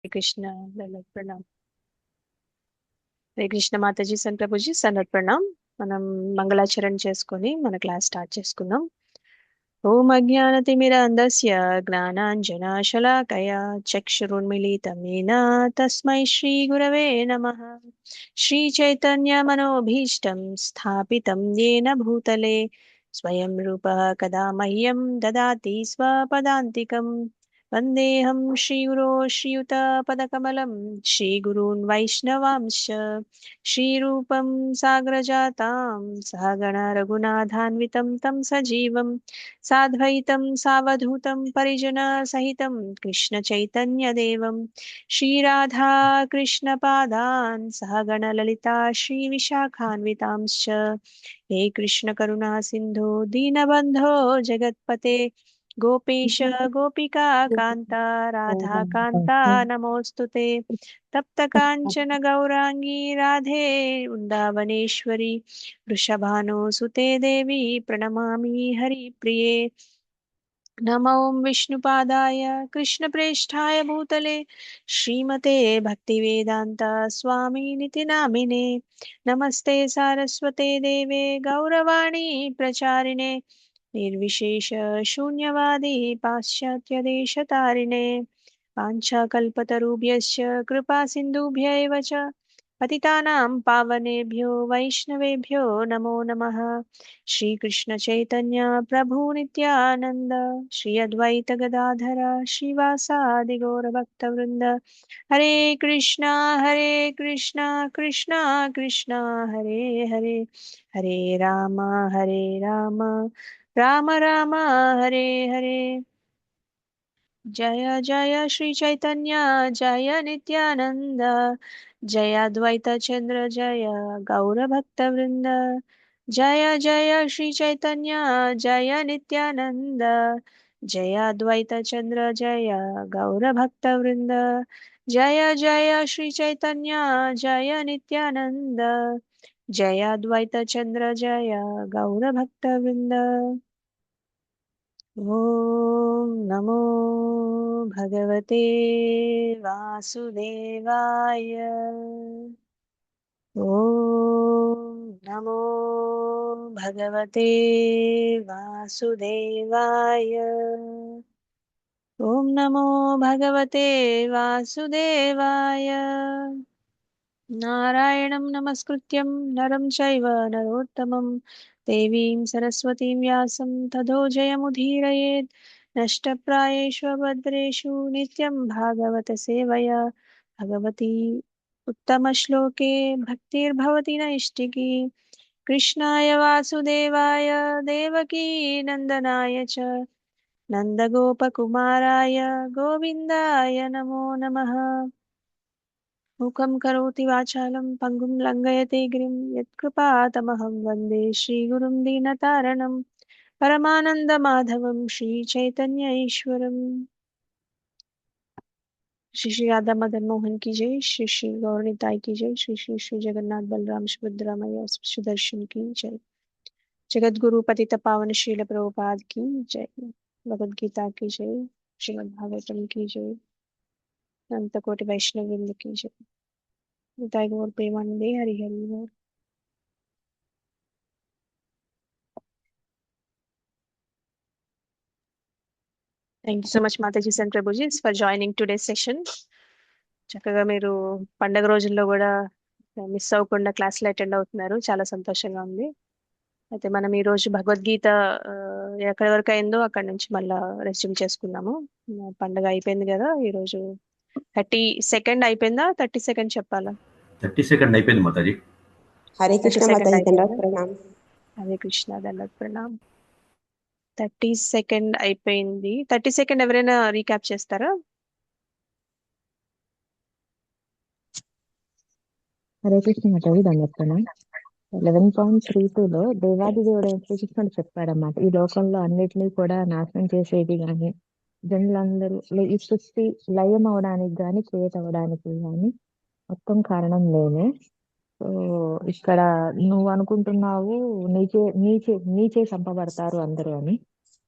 हरे कृष्ण दंडवत प्रणाम। హరే కృష్ణ మాతాజీ సన్ ప్రభుజీ సన్నత్ ప్రణామ్. మనం మంగళాచరణ చేసుకొని మన క్లాస్ స్టార్ట్ చేసుకుందాం. ఓం అజ్ఞానతిమిరాంధస్య జ్ఞానాంజనాశలాకయా చక్షురున్మిళితం येन తస్మై శ్రీ గురవే నమః. శ్రీ చైతన్య మనోభీష్టం స్థాపితం येन భూతలే స్వయం రూపः కదా మह्यं దదాతి స్వపదాంతికం. వందేహం శ్రీగురో శ్రీయుతపదకమలం శ్రీగురూన్ వైష్ణవాంశ్చ श्रीरूपं साग्रजातां सहगण रघुनाथान्वितं तं सजीवं साद्वैतं सावधूतं परिजनसहितं कृष्णचैतन्यदेवं श्रीराधा कृष्णपादान् सहगण ललिता श्रीविशाखान्वितांश्च हे कृष्णकरुणा सिन्धो दीनबन्धो जगत्पते गोपेश गोपिका कान्ता राधा कान्ता नमोऽस्तु ते। तप्त कांचन गौरांगी राधे वृंदावनेश्वरी वृषभानुसुते देवी प्रणमामि हरिप्रिये। नमो विष्णुपादाय कृष्णप्रेष्ठाय भूतले श्रीमते भक्तिवेदान्ता स्वामिनिति नामिने। नमस्ते सारस्वते देवे गौरवाणी प्रचारिणे निर्विशेष शून्यवादी पाश्चात्यदेशतारिणे। वाञ्छाकल्पतरुभ्यश्च कृपा सिन्धुभ्य एव च पतितानां पावनेभ्यो वैष्णवेभ्यो नमो नमः। श्रीकृष्ण चैतन्य प्रभु नित्यानंद श्री अद्वैत गदाधर श्रीवासादि गौरभक्तवृंद हरे कृष्णा कृष्णा कृष्णा हरे हरे हरे राम राम राम हरे हरे। जय जय श्री चैतन्य जय नित्यानंद जय अद्वैत चंद्र जय गौर भक्त वृंद। जय जय श्री चैतन्य जय नित्यानंद जय अद्वैत चंद्र जय गौर भक्त वृंद। जय जय श्री चैतन्य जय नित्यानंद जय अद्वैत चंद्र जय गौर भक्त वृंद। ॐ नमो भगवते वासुदेवाय। ॐ नमो भगवते वासुदेवाय। ॐ नमो भगवते वासुदेवाय। नारायणं नमस्कृत्यं नरं चैव नरोत्तमं देवीं सरस्वतीं व्यासं ततो जयमुदीरयेत्। नष्टप्रायेषु भद्रेषु नित्यं भागवत सेवया भगवती उत्तमश्लोके भक्तिर्भवति नैष्टिकी। कृष्णाय वासुदेवाय देवकी नन्दनाय च नन्दगोपकुमाराय गोविन्दाय नमो नमः। मूकं करोति वाचालं पङ्गुं लङ्घयते गिरिं यत्कृपातमहं वन्दे श्रीगुरुं दीनतारणं परमानन्दमाधवं श्रीचैतन्य ईश्वरम्। श्री श्री राधा मदन मोहन की जय, श्री श्री गौरनिताई की जय, श्री श्री श्री जगन्नाथ बलराम सुभद्रा मैया सुदर्शन की जय। जगत गुरु पतित पावन श्रील प्रभुपाद की जय। भगवद गीता की जय, श्रीमद् भागवतम की जय, अनंत कोटि वैष्णव वृंद की जय। निताई गौर प्रेमानंदे हरि हरि बोल। Thank you so much Mataji and Prabhuji for joining today session. చక్కగా మీరు పండగ రోజుల్లో కూడా మిస్ అవ్వకుండా క్లాసులు అటెండ్ అవుతున్నారు, చాలా సంతోషంగా ఉంది. అయితే మనం ఈ రోజు భగవద్గీత ఆ, ఎక్కడి వరకు అయిందో అక్కడి నుంచి మళ్ళా రెస్యూమ్ చేసుకుందాము. పండగ అయిపోయింది కదా ఈ రోజు. 32 అయిపోయిందా, 32 చెప్పాలా? 30 సెకండ్ అయిపోయింది మాతాజీ. హరే కృష్ణ 32 మాతాజీ దండవత్ అయిపోయిందా? ప్రణామ్. హరే కృష్ణ దండవత్ ప్రణామ్. 32 అయిపోయింది. 32 ఎవరైనా రీక్యాప్ చేస్తారా? హరే కృష్ణ మాతాజీ దండోత్సవం 11.32లో దేవాది దేవుడు శ్రీకృష్ణుడు చెప్పాడన్నమాట. ఈ లోకంలో అన్నిటినీ కూడా నాశనం చేసేది కానీ జనులందరూ ఈ సృష్టి లయం అవడానికి కానీ క్రియేట్ అవ్వడానికి కానీ మొత్తం కారణం నేనే. సో ఇక్కడ నువ్వు అనుకుంటున్నావు నీచే చంపబడతారు అందరూ అని.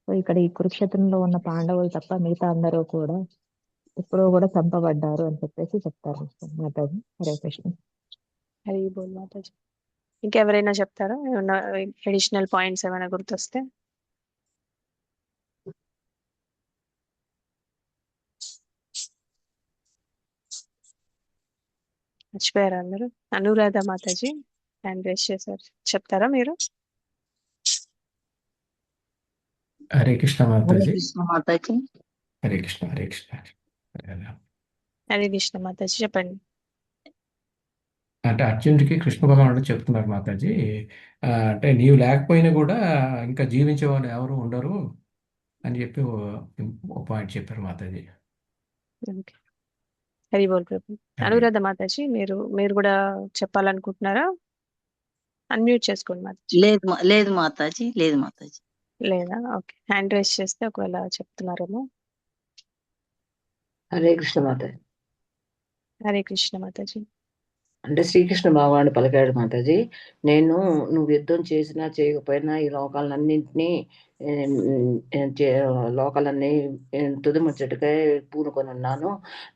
సో ఇక్కడ ఈ కురుక్షేత్రంలో ఉన్న పాండవులు తప్ప మిగతా అందరూ కూడా ఎప్పుడో కూడా చంపబడ్డారు అని చెప్పేసి చెప్తారు మాతాజీ. హరే కృష్ణ. హరి బోల్ మాతాజీ. ఇంకెవరైనా చెప్తారా ఏమన్నా అడిషనల్ పాయింట్స్ ఏమైనా గుర్తొస్తే? మర్చిపోయారా అందరూ? అనురాధ మాతాజీ హ్యాండ్ రేస్ చేశారు, చెప్తారా మీరు? హరే కృష్ణ హరే మాతాజీ. కృష్ణ మాతాజీ. హరే కృష్ణ హరే కృష్ణ. హరే రామ. హరే కృష్ణ మాతాజీ చెప్పండి. అంటే అర్జునుడికి కృష్ణ భగవానుడు చెప్తున్నారు మాతాజీ, అంటే నీవు లేకపోయినా కూడా ఇంకా జీవించే వాళ్ళు ఎవరు ఉండరు అని చెప్పి ఓ పాయింట్ చెప్పారు మాతాజీ. ఓకే, హరి బోల్ ప్రభు. హరే అనురాధ మాతాజీ మీరు మీరు కూడా చెప్పాలనుకుంటున్నారా? అన్మ్యూట్ చేసుకోండి మాతాజీ. లేదు మాతాజీ, లేదు మాతాజీ. లేదా? ఓకే, హ్యాండ్ రేస్ చేస్తే ఒకవేళ చెప్తున్నారేమో. హరే కృష్ణ మాతాజీ. హరే కృష్ణ మాతాజీ. అంటే శ్రీకృష్ణ భగవానుడు పలికాడు మాతాజీ, నేను నువ్వు యుద్ధం చేసినా చేయకపోయినా ఈ లోకాలన్నింటినీ లోకాలన్నీ తుదిముచ్చటకై పూనుకొని ఉన్నాను.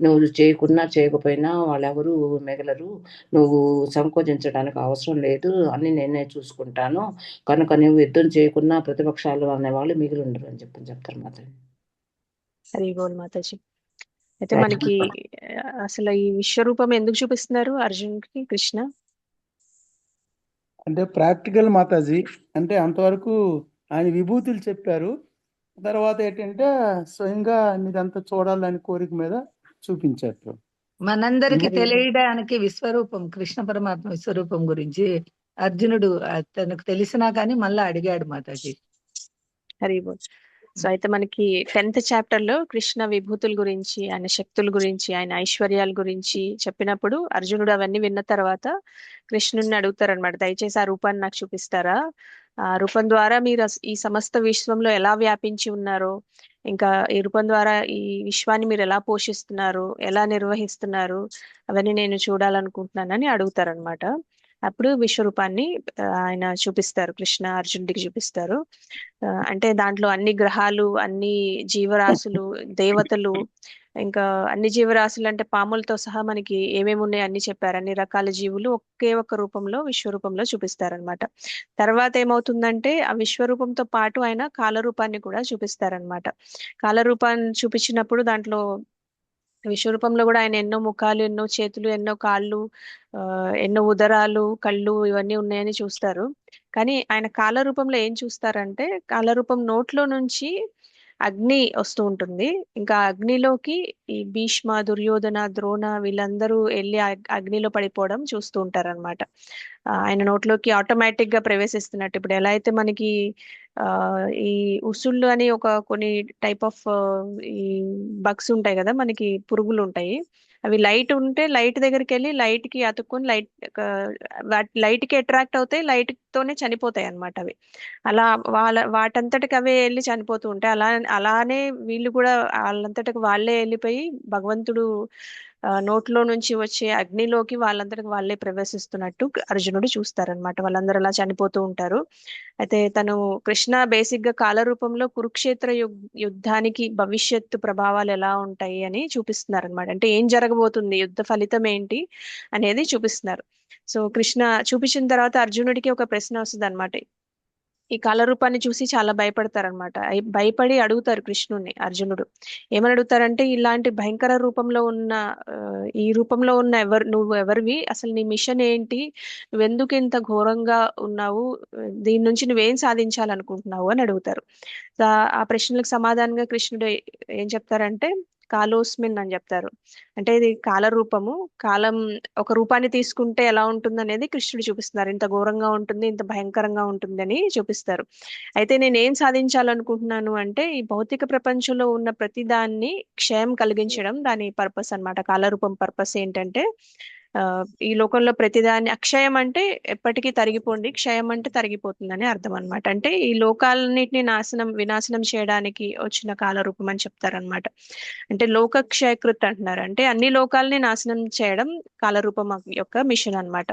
నువ్వు చేయకున్నా చేయకపోయినా వాళ్ళెవరూ మిగలరు. నువ్వు సంకోచించడానికి అవసరం లేదు, అన్ని నేనే చూసుకుంటాను. కనుక నువ్వు యుద్ధం చేయకున్నా ప్రతిపక్షాలు అనేవాళ్ళు మిగిలి ఉండరు అని చెప్తారు మాతాజీ. హరి బోల్ మాతాజీ. అయితే మనకి అసలు ఈ విశ్వరూపం ఎందుకు చూపిస్తున్నారు అర్జున్కి కృష్ణ? అంటే ప్రాక్టికల్ మాతాజీ. అంటే అంతవరకు ఆయన విభూతులు చెప్పారు, తర్వాత ఏంటంటే స్వయంగా ఇదంతా చూడాలని కోరిక మీద చూపించారు. మనందరికి తెలియడానికి విశ్వరూపం, కృష్ణ పరమాత్మ విశ్వరూపం గురించి అర్జునుడు తనకు తెలిసినా కానీ మళ్ళా అడిగాడు మాతాజీ. హరి బోల్. సో అయితే మనకి 10th చాప్టర్ లో కృష్ణ విభూతుల గురించి, ఆయన శక్తుల గురించి, ఆయన ఐశ్వర్యాల గురించి చెప్పినప్పుడు అర్జునుడు అవన్నీ విన్న తర్వాత కృష్ణుడిని అడుగుతారనమాట, దయచేసి ఆ రూపాన్ని నాకు చూపిస్తారా, ఆ రూపం ద్వారా మీరు ఈ సమస్త విశ్వంలో ఎలా వ్యాపించి ఉన్నారో, ఇంకా ఈ రూపం ద్వారా ఈ విశ్వాన్ని మీరు ఎలా పోషిస్తున్నారు, ఎలా నిర్వహిస్తున్నారు, అవన్నీ నేను చూడాలనుకుంటున్నానని అడుగుతారనమాట. అప్పుడు విశ్వరూపాన్ని ఆయన చూపిస్తారు, కృష్ణ అర్జునుడికి చూపిస్తారు. అంటే దాంట్లో అన్ని గ్రహాలు, అన్ని జీవరాశులు, దేవతలు, ఇంకా అన్ని జీవరాశులు అంటే పాములతో సహా మనకి ఏమేమి ఉన్నాయి అన్ని చెప్పారు. అన్ని రకాల జీవులు ఒకే ఒక రూపంలో, విశ్వరూపంలో చూపిస్తారనమాట. తర్వాత ఏమవుతుందంటే ఆ విశ్వరూపంతో పాటు ఆయన కాలరూపాన్ని కూడా చూపిస్తారనమాట. కాలరూపాన్ని చూపించినప్పుడు దాంట్లో విశ్వరూపంలో కూడా ఆయన ఎన్నో ముఖాలు, ఎన్నో చేతులు, ఎన్నో కాళ్ళు, ఎన్నో ఉదరాలు, కళ్ళు ఇవన్నీ ఉన్నాయని చూస్తారు. కానీ ఆయన కాలరూపంలో ఏం చూస్తారంటే, కాలరూపం నోట్లో నుంచి అగ్ని వస్తూ ఉంటుంది. ఇంకా అగ్నిలోకి ఈ భీష్మ, దుర్యోధన, ద్రోణ వీళ్ళందరూ వెళ్ళి అగ్నిలో పడిపోవడం చూస్తూ ఉంటారనమాట. ఆయన నోట్లోకి ఆటోమేటిక్ గా ప్రవేశిస్తున్నట్టు. ఇప్పుడు ఎలా అయితే మనకి ఈ ఉసుళ్ళు అని కొన్ని టైప్ ఆఫ్ ఈ బగ్స్ ఉంటాయి కదా, మనకి పురుగులు ఉంటాయి. అవి లైట్ ఉంటే లైట్ దగ్గరికి వెళ్ళి లైట్ కి అతుక్కొని లైట్ కి అట్రాక్ట్ అవుతాయి, లైట్ తోనే చనిపోతాయి అన్నమాట అవి. అలా వాటంతటికి అవే వెళ్ళి చనిపోతూ ఉంటాయి. అలానే వీళ్ళు కూడా వాళ్ళంతటికి వాళ్ళే వెళ్ళిపోయి భగవంతుడు నోట్లో నుంచి వచ్చే అగ్నిలోకి వాళ్ళంతటికి వాళ్ళే ప్రవేశిస్తున్నట్టు అర్జునుడు చూస్తారనమాట. వాళ్ళందరూ అలా చనిపోతూ ఉంటారు. అయితే తను కృష్ణ బేసిక్ గా కాలరూపంలో కురుక్షేత్ర యుద్ధానికి భవిష్యత్తు ప్రభావాలు ఎలా ఉంటాయి అని చూపిస్తున్నారు అనమాట. అంటే ఏం జరగబోతుంది, యుద్ధ ఫలితం ఏంటి అనేది చూపిస్తున్నారు. సో కృష్ణ చూపించిన తర్వాత అర్జునుడికి ఒక ప్రశ్న వస్తుంది అనమాట. ఈ కాలరూపాన్ని చూసి చాలా భయపడతారనమాట. భయపడి అడుగుతారు కృష్ణుడిని అర్జునుడు. ఏమని అడుగుతారంటే, ఇలాంటి భయంకర రూపంలో ఉన్న ఈ రూపంలో ఉన్న నువ్వు ఎవరివి, అసలు నీ మిషన్ ఏంటి, నువ్వెందుకు ఇంత ఘోరంగా ఉన్నావు, దీని నుంచి నువ్వేం సాధించాలనుకుంటున్నావు అని అడుగుతారు. ఆ ప్రశ్నలకు సమాధానంగా కృష్ణుడు ఏం చెప్తారంటే, కాలోస్మిన్ అని చెప్తారు. అంటే ఇది కాల రూపము, కాలం ఒక రూపాన్ని తీసుకుంటే ఎలా ఉంటుంది అనేది కృష్ణుడు చూపిస్తున్నారు. ఇంత ఘోరంగా ఉంటుంది, ఇంత భయంకరంగా ఉంటుంది అని చూపిస్తారు. అయితే నేను ఏం సాధించాలనుకుంటున్నాను అంటే, ఈ భౌతిక ప్రపంచంలో ఉన్న ప్రతి దాన్ని క్షయం కలిగించడం దాని పర్పస్ అన్నమాట. కాలరూపం పర్పస్ ఏంటంటే, ఈ లోకంలో ప్రతిదాన్ని, అక్షయం అంటే ఎప్పటికీ తరిగిపోండి, క్షయం అంటే తరిగిపోతుందని అర్థం అనమాట. అంటే ఈ లోకాలన్నిటిని వినాశనం చేయడానికి వచ్చిన కాలరూపం అని చెప్తారనమాట. అంటే లోక క్షయకృత్ అంటున్నారు. అంటే అన్ని లోకాలని నాశనం చేయడం కాలరూపం యొక్క మిషన్ అన్నమాట.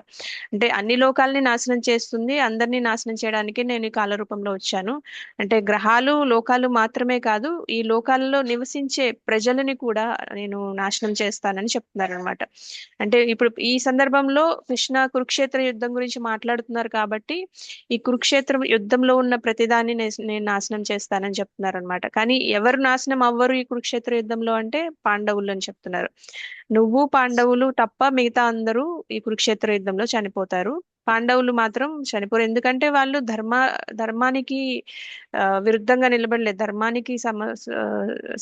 అంటే అన్ని లోకాలని నాశనం చేస్తుంది, అందరినీ నాశనం చేయడానికి నేను ఈ కాలరూపంలో వచ్చాను. అంటే గ్రహాలు లోకాలు మాత్రమే కాదు, ఈ లోకాలలో నివసించే ప్రజలని కూడా నేను నాశనం చేస్తానని చెప్తున్నారు అనమాట. అంటే ఇప్పుడు ఈ సందర్భంలో కృష్ణ కురుక్షేత్ర యుద్ధం గురించి మాట్లాడుతున్నారు కాబట్టి ఈ కురుక్షేత్ర యుద్ధంలో ఉన్న ప్రతిదాన్ని నేను నాశనం చేస్తానని చెప్తున్నారు అనమాట. కానీ ఎవరు నాశనం అవ్వరు ఈ కురుక్షేత్ర యుద్ధంలో అంటే పాండవులు అని చెప్తున్నారు. నువ్వు పాండవులు తప్ప మిగతా అందరూ ఈ కురుక్షేత్ర యుద్ధంలో చనిపోతారు. పాండవులు మాత్రం చనిపోరు, ఎందుకంటే వాళ్ళు ధర్మానికి విరుద్ధంగా నిలబడలేదు, ధర్మానికి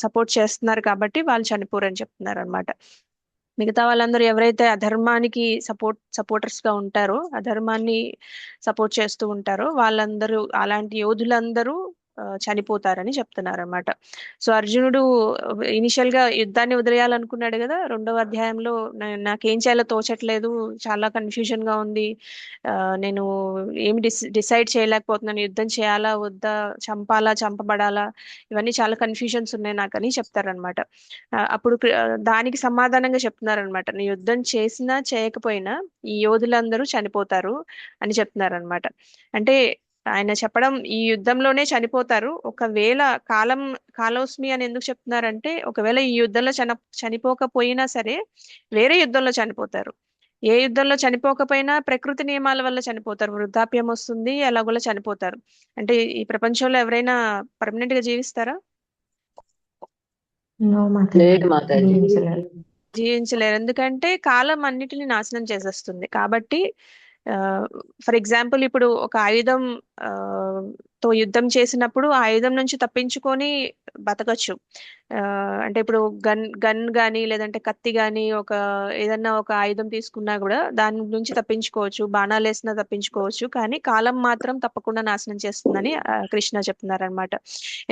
సపోర్ట్ చేస్తున్నారు కాబట్టి వాళ్ళు చనిపోరు అని చెప్తున్నారు అనమాట. మిగతా వాళ్ళందరూ ఎవరైతే అధర్మానికి సపోర్టర్స్ గా ఉంటారో, అధర్మాన్ని సపోర్ట్ చేస్తూ ఉంటారో వాళ్ళందరూ, అలాంటి యోధులందరూ చనిపోతారని చెప్తున్నారు అనమాట. సో అర్జునుడు ఇనిషియల్ గా యుద్ధాన్ని వదిలేయాలనుకున్నాడు కదా, 2వ అధ్యాయంలో నాకేం చేయాలో తోచట్లేదు, చాలా కన్ఫ్యూజన్ గా ఉంది, నేను ఏమి డిసైడ్ చేయలేకపోతున్నాను, యుద్ధం చేయాలా వద్దా, చంపాలా చంపబడాలా, ఇవన్నీ చాలా కన్ఫ్యూజన్స్ ఉన్నాయి నాకని చెప్తారనమాట. అప్పుడు దానికి సమాధానంగా చెప్తున్నారనమాట, నీ యుద్ధం చేసినా చేయకపోయినా ఈ యోధులందరూ చనిపోతారు అని చెప్తున్నారనమాట. అంటే ఆయన చెప్పడం ఈ యుద్ధంలోనే చనిపోతారు, ఒకవేళ కాలోస్మి అని ఎందుకు చెప్తున్నారంటే ఒకవేళ ఈ యుద్ధంలో చనిపోకపోయినా సరే వేరే యుద్ధంలో చనిపోతారు. ఏ యుద్ధంలో చనిపోకపోయినా ప్రకృతి నియమాల వల్ల చనిపోతారు, వృద్ధాప్యం వస్తుంది, ఎలాగోలా చనిపోతారు. అంటే ఈ ప్రపంచంలో ఎవరైనా పర్మనెంట్ గా జీవిస్తారా? నో మాతాజీ, లేదు మాతాజీ. జీవించలేరు. జీవించలేరు, ఎందుకంటే కాలం అన్నిటిని నాశనం చేసేస్తుంది కాబట్టి. ఫర్ ఎగ్జాంపుల్ ఇప్పుడు ఒక ఆయుధం తో యుద్ధం చేసినప్పుడు ఆ ఆయుధం నుంచి తప్పించుకొని బతకచ్చు. అంటే ఇప్పుడు గన్ గానీ లేదంటే కత్తి గానీ ఏదన్నా ఒక ఆయుధం తీసుకున్నా కూడా దాని నుంచి తప్పించుకోవచ్చు, బాణాలు వేసినా తప్పించుకోవచ్చు, కానీ కాలం మాత్రం తప్పకుండా నాశనం చేస్తుందని కృష్ణ చెప్తున్నారనమాట.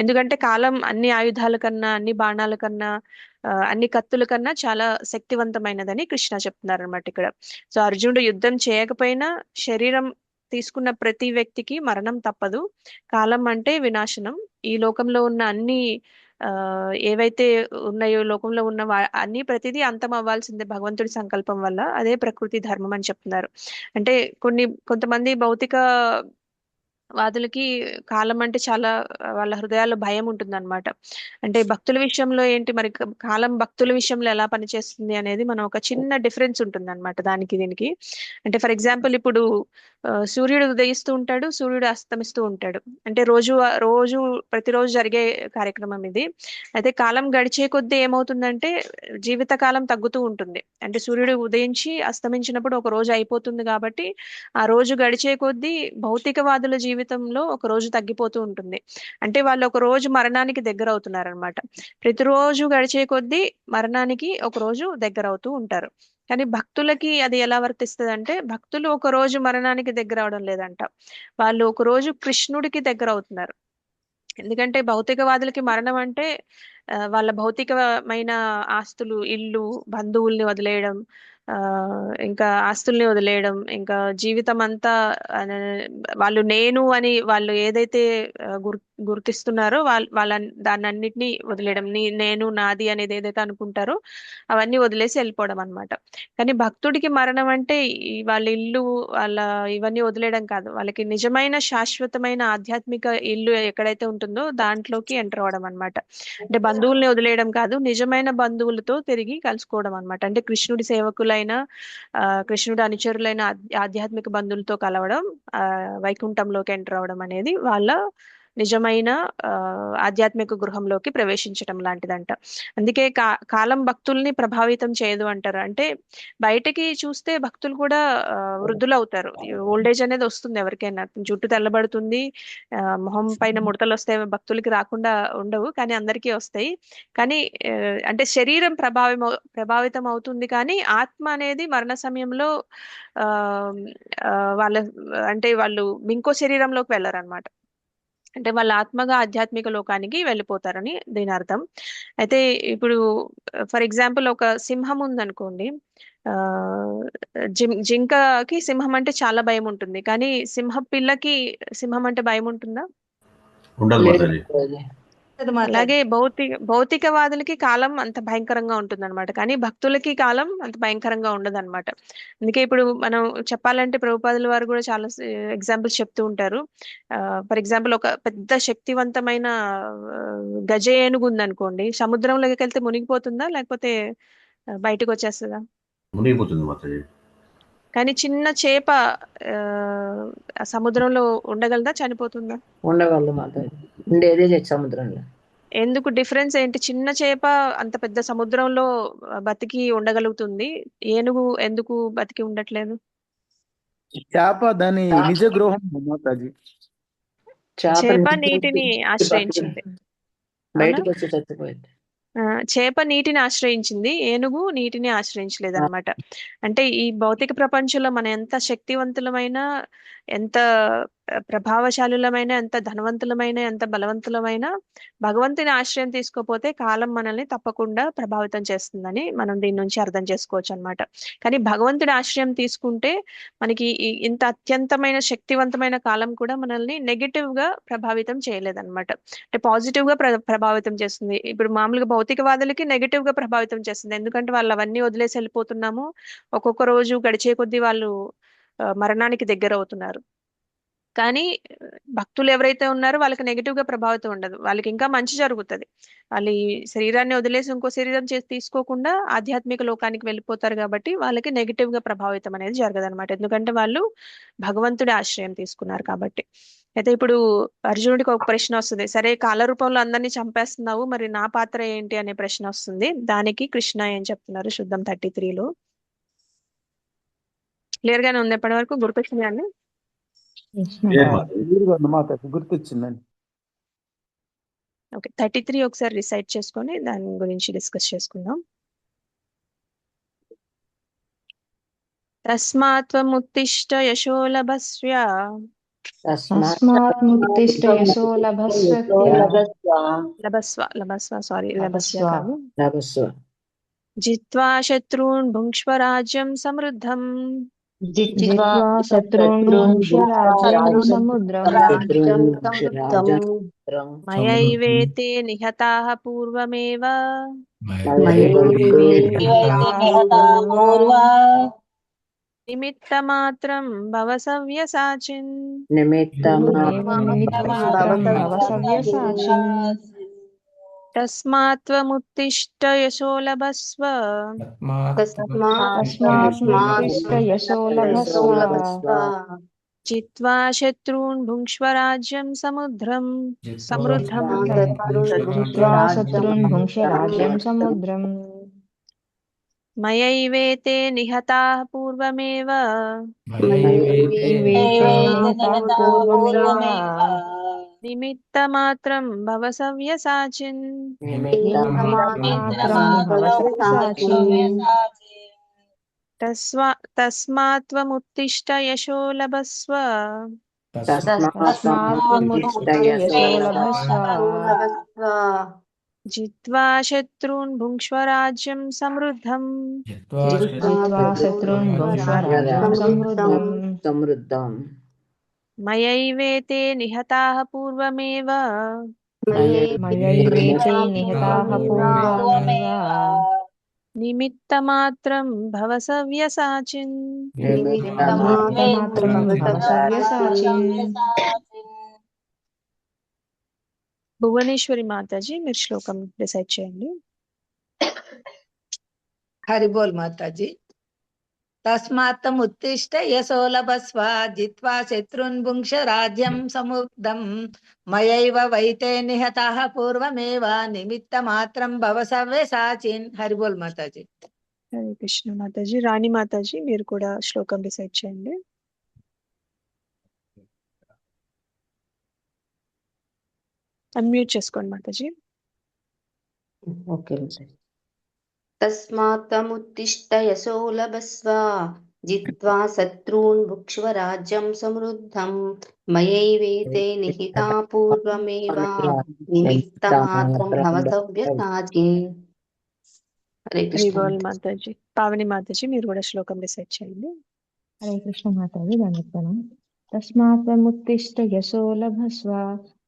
ఎందుకంటే కాలం అన్ని ఆయుధాల కన్నా, అన్ని బాణాల కన్నా, అన్ని కత్తుల కన్నా చాలా శక్తివంతమైనదని కృష్ణ చెప్తున్నారు అనమాట ఇక్కడ. సో అర్జునుడు యుద్ధం చేయకపోయినా శరీరం తీసుకున్న ప్రతి వ్యక్తికి మరణం తప్పదు. కాలం అంటే వినాశనం. ఈ లోకంలో ఉన్న అన్ని ఏవైతే ఉన్నాయో, లోకంలో ఉన్న అన్ని ప్రతిదీ అంతం అవ్వాల్సిందే భగవంతుడి సంకల్పం వల్ల, అదే ప్రకృతి ధర్మం అని చెప్తున్నారు. అంటే కొంతమంది భౌతిక వాదులకి కాలం అంటే చాలా వాళ్ళ హృదయాల్లో భయం ఉంటుందన్నమాట. అంటే భక్తుల విషయంలో ఏంటి మరి, కాలం భక్తుల విషయంలో ఎలా పనిచేస్తుంది అనేది మనం ఒక చిన్న డిఫరెన్స్ ఉంటుంది అనమాట దానికి దీనికి. అంటే ఫర్ ఎగ్జాంపుల్ ఇప్పుడు సూర్యుడు ఉదయిస్తూ ఉంటాడు, సూర్యుడు అస్తమిస్తూ ఉంటాడు, అంటే రోజు ప్రతిరోజు జరిగే కార్యక్రమం ఇది. అయితే కాలం గడిచే కొద్దీ ఏమవుతుందంటే జీవిత కాలం తగ్గుతూ ఉంటుంది. అంటే సూర్యుడు ఉదయించి అస్తమించినప్పుడు ఒక రోజు అయిపోతుంది కాబట్టి ఆ రోజు గడిచే కొద్దీ భౌతికవాదుల జీవితంలో ఒక రోజు తగ్గిపోతూ ఉంటుంది. అంటే వాళ్ళు ఒక రోజు మరణానికి దగ్గర అవుతున్నారు అనమాట. ప్రతిరోజు గడిచే కొద్దీ మరణానికి ఒక రోజు దగ్గర అవుతూ ఉంటారు. కానీ భక్తులకి అది ఎలా వర్తిస్తుంది అంటే, భక్తులు ఒక రోజు మరణానికి దగ్గర అవడం లేదంట, వాళ్ళు ఒక రోజు కృష్ణుడికి దగ్గర అవుతున్నారు. ఎందుకంటే భౌతికవాదులకి మరణం అంటే వాళ్ళ భౌతికమైన ఆస్తులు, ఇల్లు, బంధువుల్ని వదిలేయడం, ఇంకా ఆస్తుల్ని వదిలేయడం, ఇంకా జీవితం అంతా వాళ్ళు నేను అని వాళ్ళు ఏదైతే గుర్తిస్తున్నారో వాళ్ళ దాన్ని అన్నిటినీ వదిలేయడం, నేను నాది అనేది ఏదైతే అనుకుంటారో అవన్నీ వదిలేసి వెళ్ళిపోవడం అనమాట. కానీ భక్తుడికి మరణం అంటే వాళ్ళ ఇల్లు, వాళ్ళ ఇవన్నీ వదిలేయడం కాదు, వాళ్ళకి నిజమైన శాశ్వతమైన ఆధ్యాత్మిక ఇల్లు ఎక్కడైతే ఉంటుందో దాంట్లోకి ఎంటర్ అవడం అనమాట. అంటే బంధువుల్ని వదిలేయడం కాదు, నిజమైన బంధువులతో తిరిగి కలుసుకోవడం అనమాట. అంటే కృష్ణుడి సేవకులైన, కృష్ణుడి అనుచరులైన ఆధ్యాత్మిక బంధువులతో కలవడం, వైకుంఠంలోకి ఎంటర్ అవడం అనేది వాళ్ళ నిజమైన ఆధ్యాత్మిక గృహంలోకి ప్రవేశించడం లాంటిదంట. అందుకే కాలం భక్తుల్ని ప్రభావితం చేయదు అంటారు. అంటే బయటకి చూస్తే భక్తులు కూడా వృద్ధులు అవుతారు, ఓల్డేజ్ అనేది వస్తుంది ఎవరికైనా, జుట్టు తెల్లబడుతుంది, మొహం పైన ముడతలు వస్తాయి, భక్తులకి రాకుండా ఉండవు కానీ అందరికీ వస్తాయి. కానీ అంటే శరీరం ప్రభావితం అవుతుంది, కానీ ఆత్మ అనేది మరణ సమయంలో వాళ్ళు ఇంకో శరీరంలోకి వెళ్ళరన్నమాట. అంటే వాళ్ళ ఆత్మగా ఆధ్యాత్మిక లోకానికి వెళ్ళిపోతారని దీని అర్థం. అయితే ఇప్పుడు ఫర్ ఎగ్జాంపుల్ ఒక సింహం ఉందనుకోండి, జింకకి సింహం అంటే చాలా భయం ఉంటుంది, కానీ సింహం పిల్లకి సింహం అంటే భయం ఉంటుందా? ఉండదు లేదు మాతాజీ. మాతాజీ. మాతాజీ. అలాగే భౌతికవాదులకి కాలం అంత భయంకరంగా ఉంటుందన్నమాట, కానీ భక్తులకి కాలం అంత భయంకరంగా ఉండదన్నమాట. అందుకే ఇప్పుడు మనం చెప్పాలంటే ప్రభుపాదుల వారు కూడా చాలా ఎగ్జాంపుల్స్ చెప్తూ ఉంటారు. ఫర్ ఎగ్జాంపుల్, ఒక పెద్ద శక్తివంతమైన ఆ, గజ ఏనుగు ఉందనుకోండి, సముద్రంలోకి వెళ్తే మునిగిపోతుందా లేకపోతే బయటకు వచ్చేస్తుందా? మునిగిపోతుంది మాతాజీ. కానీ చిన్న చేప ఆ సముద్రంలో ఉండగలదా, చనిపోతుందా? ఉండగలదు మాతాజీ. ఉండేదే సముద్రంలో. ఎందుకు డిఫరెన్స్ ఏంటి? చిన్న చేప అంత పెద్ద సముద్రంలో బతికి ఉండగలుగుతుంది, ఏనుగు ఎందుకు బతికి ఉండట్లేదు? చేప దాని నిజ గృహం మాతాజీ. చేప నీటిని ఆశ్రయించింది, అవునా? బయటకు వచ్చి చచ్చిపోయింది. చేప నీటిని ఆశ్రయించింది, ఏనుగు నీటిని ఆశ్రయించలేదు అనమాట. అంటే ఈ భౌతిక ప్రపంచంలో మనం ఎంత శక్తివంతులమైన, ఎంత ప్రభావశాలులమైన, ఎంత ధనవంతులమైన, ఎంత బలవంతులమైన, భగవంతుని ఆశ్రయం తీసుకోపోతే కాలం మనల్ని తప్పకుండా ప్రభావితం చేస్తుందని మనం దీని నుంచి అర్థం చేసుకోవచ్చు అనమాట. కానీ భగవంతుడి ఆశ్రయం తీసుకుంటే మనకి ఇంత అత్యంతమైన శక్తివంతమైన కాలం కూడా మనల్ని నెగటివ్ గా ప్రభావితం చేయలేదన్నమాట. అంటే పాజిటివ్ గా ప్రభావితం చేస్తుంది. ఇప్పుడు మామూలుగా భౌతికవాదులకి నెగటివ్ గా ప్రభావితం చేస్తుంది, ఎందుకంటే వాళ్ళు అవన్నీ వదిలేసి వెళ్ళిపోతున్నాము. ఒక్కొక్క రోజు గడిచే కొద్దీ వాళ్ళు మరణానికి దగ్గర అవుతున్నారు. కానీ భక్తులు ఎవరైతే ఉన్నారో వాళ్ళకి నెగిటివ్ గా ప్రభావితం ఉండదు, వాళ్ళకి ఇంకా మంచి జరుగుతుంది. వాళ్ళు ఈ శరీరాన్ని వదిలేసి ఇంకో శరీరం చేసి తీసుకోకుండా ఆధ్యాత్మిక లోకానికి వెళ్ళిపోతారు, కాబట్టి వాళ్ళకి నెగిటివ్ గా ప్రభావితం అనేది జరగదన్నమాట, ఎందుకంటే వాళ్ళు భగవంతుడి ఆశ్రయం తీసుకున్నారు కాబట్టి. అయితే ఇప్పుడు అర్జునుడికి ఒక ప్రశ్న వస్తుంది, సరే కాల రూపంలో అందరినీ చంపేస్తున్నావు, మరి నా పాత్ర ఏంటి అనే ప్రశ్న వస్తుంది. దానికి కృష్ణ ఏం చెప్తున్నారు శుద్ధం 33లో? క్లియర్ గానే ఉంది ఎప్పటి వరకు? గుర్తొచ్చింది అండి? క్లియర్ మాతాజీ. వీరుగా ఉంది మాతాజీ, గుర్తొచ్చిందండి. ఓకే, 33 ఒకసారి రిసైట్ చేసుకొని దాని గురించి డిస్కస్ చేసుకుందాం. తస్మాత్వముత్తిష్ట యశో లభస్వ తస్మాత్ముత్తిష్ట యశో లభస్వ సారీ, లభస్వ లభస్వ. కాదు. లభస్వ. జిత్వా శత్రూన్ భుంక్ష్వ రాజ్యం సమృద్ధం జిత్వా శత్రూన్ భుంక్ష్వ రాజ్యం సముద్రం. మయైవేతే నిహతాః పూర్వమేవ నిమిత్తమాత్రం భవ సవ్యసాచిన్. తస్మాత్వముత్తిష్ట యశో లభస్వ తస్మాత్ముత్తిష్ట యశో లభస్వ. జిత్వా శత్రూన్ భుంక్ష్వ రాజ్యం సమృద్ధం. జిత్వా శత్రూన్ భుంక్ష్వ రాజ్యం సముద్రం. మయైవేతే నిహతాః పూర్వమేవ నిమిత్తమాత్రం భవ సవ్యసాచిన్. తస్మాత్వముత్తిష్ట యశో లభస్వ జిత్వా శత్రూన్ భుంక్ష్వ రాజ్యం సమృద్ధం. సమృద్ధం. మయైవేతే నిహతాః పూర్వమేవ నిమిత్తమాత్రం భవ సవ్యసాచిన్. భువనేశ్వరి మాతాజీ, మీరు శ్లోకం డిసైడ్ చేయండి. హరిబోల్ మాతాజీ. తస్మాత్తముత్తిష్ట యశో లభస్వ జిత్వా శత్రున్ భుంక్ష రాజ్యం సముద్ధం మయైవ వైతే నిహతాః పూర్వమేవ నిమిత్తమాత్రం భవ సవ్యసాచిన్. హరిబోల్ మాతాజీ. హరే కృష్ణ మాతాజీ. రాణి మాతాజీ, మీరు కూడా శ్లోకం డిసైడ్ చేయండి. అన్మ్యూట్ చేసుకోండి మాతాజీ. ఓకే. తస్మాత్తముత్తిష్ట యశో లభస్వ జిత్వా శత్రూన్ భుక్ష్వ రాజ్యం సమృద్ధం మయైవేతే నిహితా పూర్వమేవ నిమిత్తమాత్రం భవ సవ్యసాచిన్. హరే కృష్ణ మాతాజీ. పావని మాతాజీ, మీరు కూడా శ్లోకం డిసైడ్ చేయండి. హరే కృష్ణ మాతాజీ. దాని తస్మాత్ముత్తిష్ట యశో లభస్వ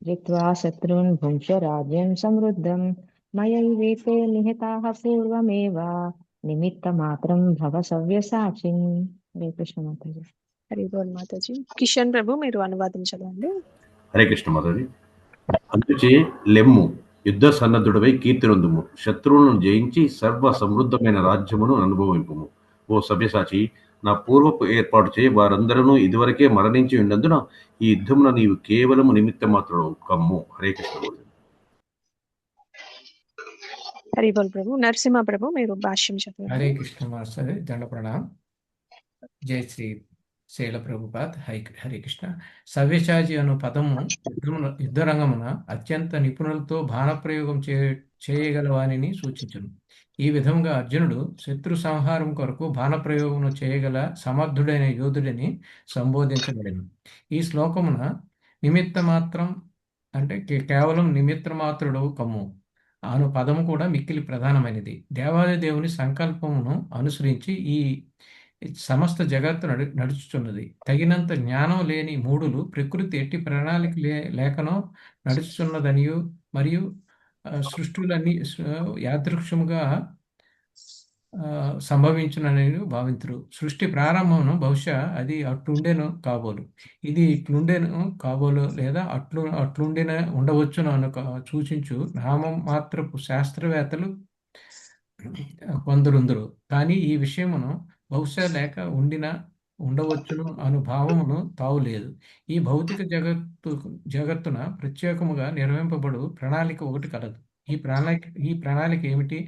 జిత్వా శత్రున్ భుంక్ష రాజ్యం సమృద్ధం మయైవేతే నిహతాః పూర్వమేవ నిమిత్త మాత్రం భవ సవ్యసాచిన్. హరే కృష్ణ మాతాజీ. హరి బోల్ మాతాజీ. కిషన్ ప్రభు మీరు అనువాదం చదవండి. హరే కృష్ణ మాతాజీ. అందుచే లెమ్ము, యుద్ధ సన్నద్ధుడవై కీర్తిరొందుము, శత్రువులను జయించి సర్వ సమృద్ధమైన రాజ్యమును అనుభవింపుము. ఓ సభ్యసాచి, నా పూర్వపు ఏర్పాటు చేయి వారందరూ ఇదివరకే మరణించి ఉన్నందున ఈ యుద్ధమున నీవు కేవలము నిమిత్త మాత్రం కమ్ము. హరే కృష్ణ మాతాజీ. హరి బోల్ ప్రభు. నరసింహ ప్రభు మీరు భాష్యం హరే చదవండి. కృష్ణ మాస్టర్, దండ ప్రణామ్. జై శ్రీ శైల ప్రభుపాద్. హరే కృష్ణ. సవ్యసాచి అను పదము యుద్ధరంగమున అత్యంత నిపుణులతో బాణప్రయోగం చేయగల వానిని సూచించును. ఈ విధంగా అర్జునుడు శత్రు సంహారం కొరకు బాణప్రయోగం చేయగల సమర్థుడైన యోధుడిని సంబోధించబడిను. ఈ శ్లోకమున నిమిత్త మాత్రం అంటే కేవలం నిమిత్త మాత్రుడు కమ్ము అను పదము కూడా మిక్కిలి ప్రధానమైనది. దేవాది దేవుని సంకల్పమును అనుసరించి ఈ సమస్త జగత్తు నడుచుచున్నది. తగినంత జ్ఞానం లేని మూఢులు ప్రకృతి ఎట్టి ప్రణాళిక లేకనో నడుచుచున్నదనియు మరియు సృష్టిలన్నీ యాదృక్షముగా సంభవించునని భావింతురు. సృష్టి ప్రారంభమును బహుశా అది అట్లుండేను కాబోలు, ఇది ఇట్లుండేను కాబోలు, లేదా అట్లుండిన ఉండవచ్చును అను సూచించు నామం మాత్రపు శాస్త్రవేత్తలు కొందరుందరు. కానీ ఈ విషయమును బహుశా లేక ఉండవచ్చును అను భావమును తావులేదు. ఈ భౌతిక జగత్తున ప్రత్యేకముగా నిర్వహింపబడు ప్రణాళిక ఒకటి కలదు. ఈ ప్రణాళిక ఏమిటి?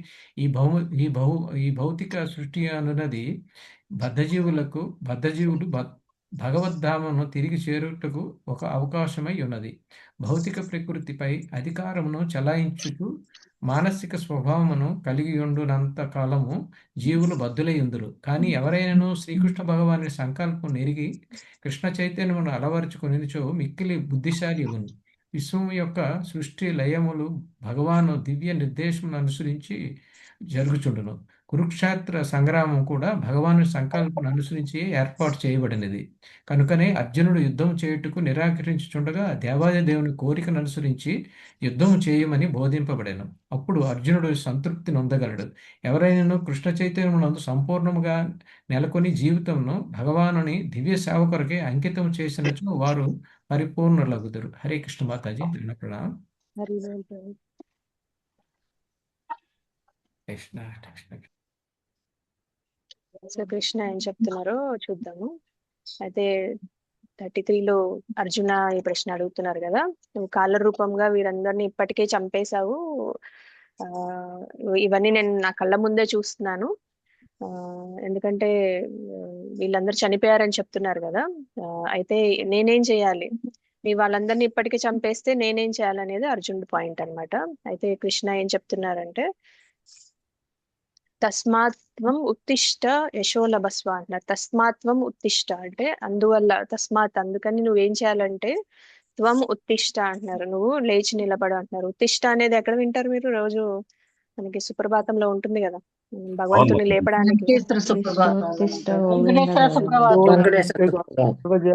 ఈ భౌతిక సృష్టి అనున్నది బద్ధజీవులు భగవద్ధామను తిరిగి చేరుటకు ఒక అవకాశమై ఉన్నది. భౌతిక ప్రకృతిపై అధికారమును చలాయించుచు మానసిక స్వభావమును కలిగి ఉండునంత కాలము జీవులు బద్ధులై ఉందురు. కానీ ఎవరైనాను శ్రీకృష్ణ భగవాని సంకల్పం నెరిగి కృష్ణ చైతన్యమును అలవరుచుకునిచో మిక్కిలి బుద్ధిశాలి అవును. విశ్వం యొక్క సృష్టి లయములు భగవాను దివ్య నిర్దేశమును అనుసరించి జరుగుచుండును. కురుక్షేత్ర సంగ్రామం కూడా భగవాను సంకల్పం అనుసరించి ఏర్పాటు చేయబడినది. కనుకనే అర్జునుడు యుద్ధం చేయుటకు నిరాకరించుచుండగా దేవాది దేవుని కోరికను అనుసరించి యుద్ధం చేయమని బోధింపబడెను. అప్పుడు అర్జునుడు సంతృప్తి నొందగలడు. ఎవరైనా కృష్ణ చైతన్యమునందు సంపూర్ణముగా నెలకొని జీవితంను భగవానుని దివ్య సేవ కొరకే అంకితం చేసినచో వారు పరిపూర్ణులగుదురు. హరే కృష్ణ మాతాజీ. దండ ప్రణామం. హరి బోల్ ప్రభు. కృష్ణ కృష్ణ. సో కృష్ణ ఏం చెప్తున్నారో చూద్దాము. అయితే 33లో అర్జున ఈ ప్రశ్న అడుగుతున్నారు కదా, నువ్వు కాళ్ళ రూపంగా వీరందరినీ ఇప్పటికే చంపేశావు, ఇవన్నీ నేను నా కళ్ళ ముందే చూస్తున్నాను, ఎందుకంటే వీళ్ళందరూ చనిపోయారని చెప్తున్నారు కదా, అయితే నేనేం చేయాలి, మీ వాళ్ళందరినీ ఇప్పటికే చంపేస్తే నేనేం చేయాలనేది అర్జునుడి పాయింట్ అన్నమాట. అయితే కృష్ణ ఏం చెప్తున్నారంటే తస్మాత్వం ఉత్తిష్ట యశోలభస్వ అంటున్నారు. తస్మాత్వం ఉత్తిష్ట అంటే అందువల్ల, తస్మాత్ అందుకని నువ్వేం చేయాలంటే త్వం ఉత్తిష్ట అంటున్నారు, నువ్వు లేచి నిలబడు అంటున్నారు. ఉత్తిష్ట అనేది ఎక్కడ వింటారు మీరు? రోజు మనకి సుప్రభాతంలో ఉంటుంది కదా, భగవంతుని లేపడానికి.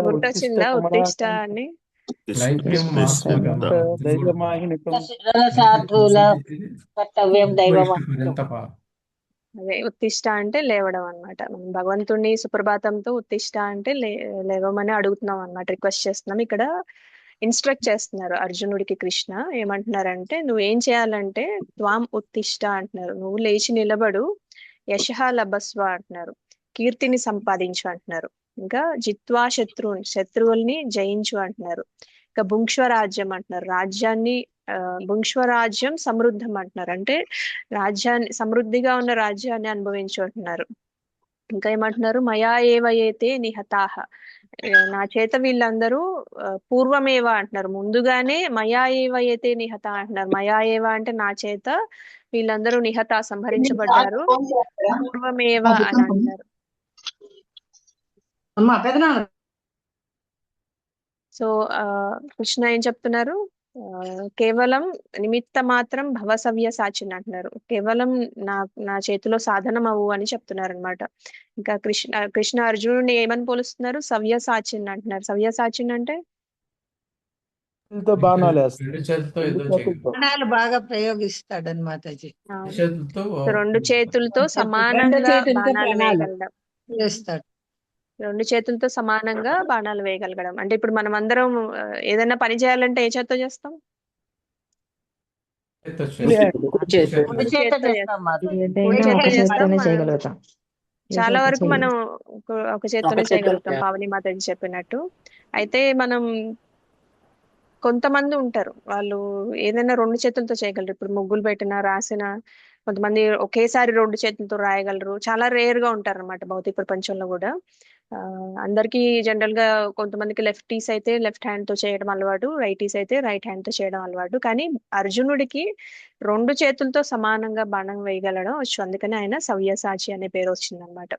గుర్తొచ్చిందా ఉత్తిష్ట అని? అదే ఉత్తిష్ట అంటే లేవడం అన్నమాట. మనం భగవంతుని సుప్రభాతంతో ఉత్తిష్ట అంటే లేవమని అడుగుతున్నాం అన్నమాట, రిక్వెస్ట్ చేస్తున్నాం. ఇక్కడ ఇన్స్ట్రక్ట్ చేస్తున్నారు అర్జునుడికి కృష్ణ. ఏమంటున్నారంటే నువ్వేం చేయాలంటే త్వాం ఉత్తిష్ట అంటున్నారు, నువ్వు లేచి నిలబడు, యశః లభస్వ అంటున్నారు, కీర్తిని సంపాదించు అంటున్నారు. ఇంకా జిత్వా శత్రువుల్ని జయించు అంటున్నారు. ఇంకా భుంక్ష్వరాజ్యం అంటున్నారు, రాజ్యాన్ని భుంక్ష్వరాజ్యం సమృద్ధం అంటున్నారు, అంటే రాజ్యాన్ని సమృద్ధిగా ఉన్న రాజ్యాన్ని అనుభవించు అంటున్నారు. ఇంకా ఏమంటున్నారు, మయా ఏవయేతే నిహతాహ, నా చేత వీళ్ళందరూ పూర్వమేవ అంటున్నారు, ముందుగానే మయా ఏవయేతే నిహత అంటున్నారు. మయా ఏవ అంటే నా చేత వీళ్ళందరూ నిహత సంహరించబడ్డారు, పూర్వమేవ అని అంటున్నారు. సో కృష్ణ ఏం చెప్తున్నారు, కేవలం నిమిత్త మాత్రం భవసవ్య సాచిన్ అంటున్నారు, కేవలం నా చేతిలో సాధనం అవ్వు అని చెప్తున్నారు అనమాట. ఇంకా కృష్ణ అర్జునుడిని ఏమని పోలుస్తున్నారు, సవ్య సాచిన్ అంటున్నారు. సవ్య సాచిన్ అంటే చేతులతో బాణాలు వేస్తాడు. 2 చేతులతో రెండు యుద్ధం చేతులతో చేయగలడు. బాణాలు బాగా ప్రయోగిస్తాడని మాతాజీ. 2 అవును. చేతులతో సో 2 చేతులతో రెండు సమానంగా చేతులతో బాణాలు బాణాలు వేయగలడం. వేస్తాడు. 2 చేతులతో సమానంగా బాణాలు వేయగలగడం. అంటే ఇప్పుడు మనం అందరం ఏదైనా పని చేయాలంటే ఏ చేత్తో చేస్తాం? చేత్తో కుడి చేస్తాడు. హ్యాండ్ కుడి చేతి కుడి చేత్తో చేస్తాం. కుడి ఏదైనా ఒక చేత్తో చేస్తాం. చేత్తోనే చేయగలుగుతాం. చాలా ఏదో ఒక వరకు చెయ్యి. మనం ఒక చేత్తోనే చేయగలుగుతాం, పావని మాతాజీ చెప్పినట్టు. అయితే మనం కొంతమంది ఉంటారు, వాళ్ళు ఏదైనా 2 చేతులతో చేయగలరు. ఇప్పుడు ముగ్గులు పెట్టినా రాసినా కొంతమంది ఒకేసారి 2 చేతులతో రాయగలరు. చాలా రేర్ గా ఉంటారు అనమాట భౌతిక ప్రపంచంలో కూడా. అందరికీ జనరల్ గా కొంతమందికి లెఫ్టీస్ అయితే లెఫ్ట్ హ్యాండ్ తో చేయడం అలవాటు, రైటీస్ అయితే రైట్ హ్యాండ్ తో చేయడం అలవాటు. కానీ అర్జునుడికి 2 చేతులతో సమానంగా బాణం వేయగలడం వచ్చు. అందుకని ఆయన సవ్యసాచి అనే పేరు వచ్చిందనమాట.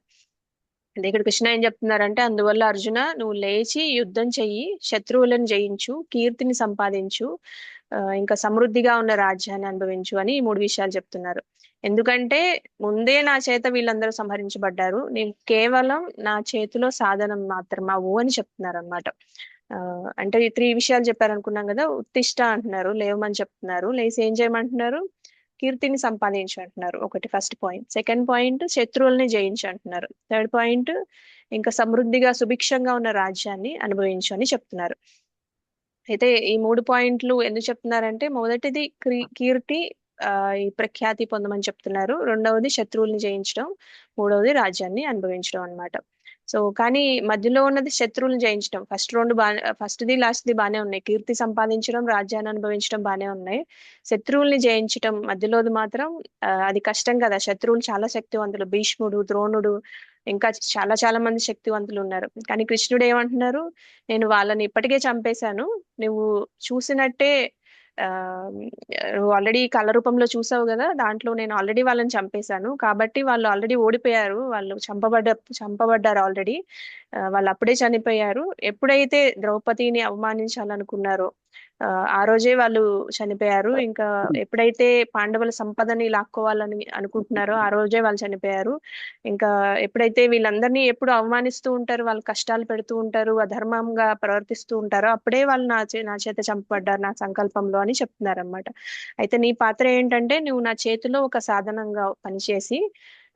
అంటే ఇక్కడ కృష్ణ ఏం చెప్తున్నారంటే, అందువల్ల అర్జున నువ్వు లేచి యుద్ధం చెయ్యి, శత్రువులను జయించు, కీర్తిని సంపాదించు, ఇంకా సమృద్ధిగా ఉన్న రాజ్యాన్ని అనుభవించు అని ఈ 3 విషయాలు చెప్తున్నారు. ఎందుకంటే ముందే నా చేత వీళ్ళందరూ సంహరించబడ్డారు, నేను కేవలం నా చేతిలో సాధనం మాత్రమావు అని చెప్తున్నారు అనమాట. అంటే ఈ 3 విషయాలు చెప్పారనుకున్నాం కదా. ఉత్తిష్ట అంటున్నారు, లేవమని చెప్తున్నారు. లేచి ఏం చేయమంటున్నారు? కీర్తిని సంపాదించు అంటున్నారు. ఒకటి ఫస్ట్ పాయింట్. సెకండ్ పాయింట్ శత్రువుల్ని జయించు అంటున్నారు. థర్డ్ పాయింట్ ఇంకా సమృద్ధిగా సుభిక్షంగా ఉన్న రాజ్యాన్ని అనుభవించు అని చెప్తున్నారు. అయితే ఈ 3 పాయింట్లు ఎందుకు చెప్తున్నారంటే, మొదటిది కీర్తి, ఈ ప్రఖ్యాతి పొందమని చెప్తున్నారు. రెండవది శత్రువుల్ని జయించడం, మూడవది రాజ్యాన్ని అనుభవించడం అన్నమాట. సో కానీ మధ్యలో ఉన్నది శత్రువులను జయించడం. ఫస్ట్ది లాస్ట్ది బానే ఉన్నాయి. కీర్తి సంపాదించడం, రాజ్యాన్ని అనుభవించడం బానే ఉన్నాయి. శత్రువుల్ని జయించడం మధ్యలోది మాత్రం అది కష్టం కదా. శత్రువులు చాలా శక్తివంతులు, భీష్ముడు, ద్రోణుడు, ఇంకా చాలా చాలా మంది శక్తివంతులు ఉన్నారు. కానీ కృష్ణుడు ఏమంటున్నారు? నేను వాళ్ళని ఇప్పటికే చంపేశాను, నువ్వు చూసినట్టే నువ్వు ఆల్రెడీ కళ రూపంలో చూసావు కదా, దాంట్లో నేను ఆల్రెడీ వాళ్ళని చంపేశాను. కాబట్టి వాళ్ళు ఆల్రెడీ ఓడిపోయారు, వాళ్ళు చంపబడ్డారు ఆల్రెడీ. వాళ్ళు అప్పుడే చనిపోయారు. ఎప్పుడైతే ద్రౌపదిని అవమానించాలనుకున్నారో ఆ రోజే వాళ్ళు చనిపోయారు. ఇంకా ఎప్పుడైతే పాండవుల సంపదని లాక్కోవాలని అనుకుంటున్నారో ఆ రోజే వాళ్ళు చనిపోయారు. ఇంకా ఎప్పుడైతే వీళ్ళందరినీ ఎప్పుడు అవమానిస్తూ ఉంటారు, వాళ్ళు కష్టాలు పెడుతూ ఉంటారు, అధర్మంగా ప్రవర్తిస్తూ ఉంటారో అప్పుడే వాళ్ళు నా చేత చంపబడ్డారు నా సంకల్పంలో అని చెప్తున్నారు అనమాట. అయితే నీ పాత్ర ఏంటంటే, నువ్వు నా చేతిలో ఒక సాధనంగా పనిచేసి,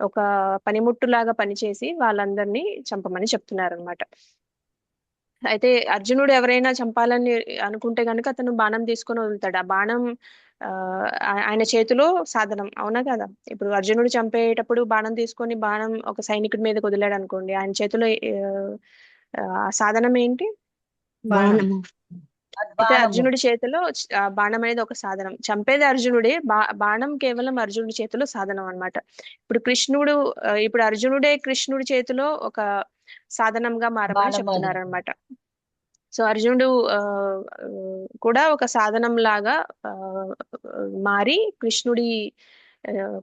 ఒక పనిముట్టులాగా పనిచేసి వాళ్ళందరినీ చంపమని చెప్తున్నారు అనమాట. అయితే అర్జునుడు ఎవరైనా చంపాలని అనుకుంటే గనుక అతను బాణం తీసుకొని వదులుతాడు. ఆ బాణం ఆయన చేతిలో సాధనం, అవునా కదా. ఇప్పుడు అర్జునుడు చంపేటప్పుడు బాణం తీసుకొని బాణం ఒక సైనికుడి మీద వదిలాడు అనుకోండి, ఆయన చేతిలో ఆ సాధనం ఏంటి? బాణము. అయితే అర్జునుడి చేతిలో బాణం అనేది ఒక సాధనం. చంపేది అర్జునుడే, బాణం కేవలం అర్జునుడి చేతిలో సాధనం అన్నమాట. ఇప్పుడు అర్జునుడే కృష్ణుడి చేతిలో ఒక సాధనంగా మారమని చెప్తున్నారు అనమాట. సో అర్జునుడు కూడా ఒక సాధనం లాగా మారి కృష్ణుడి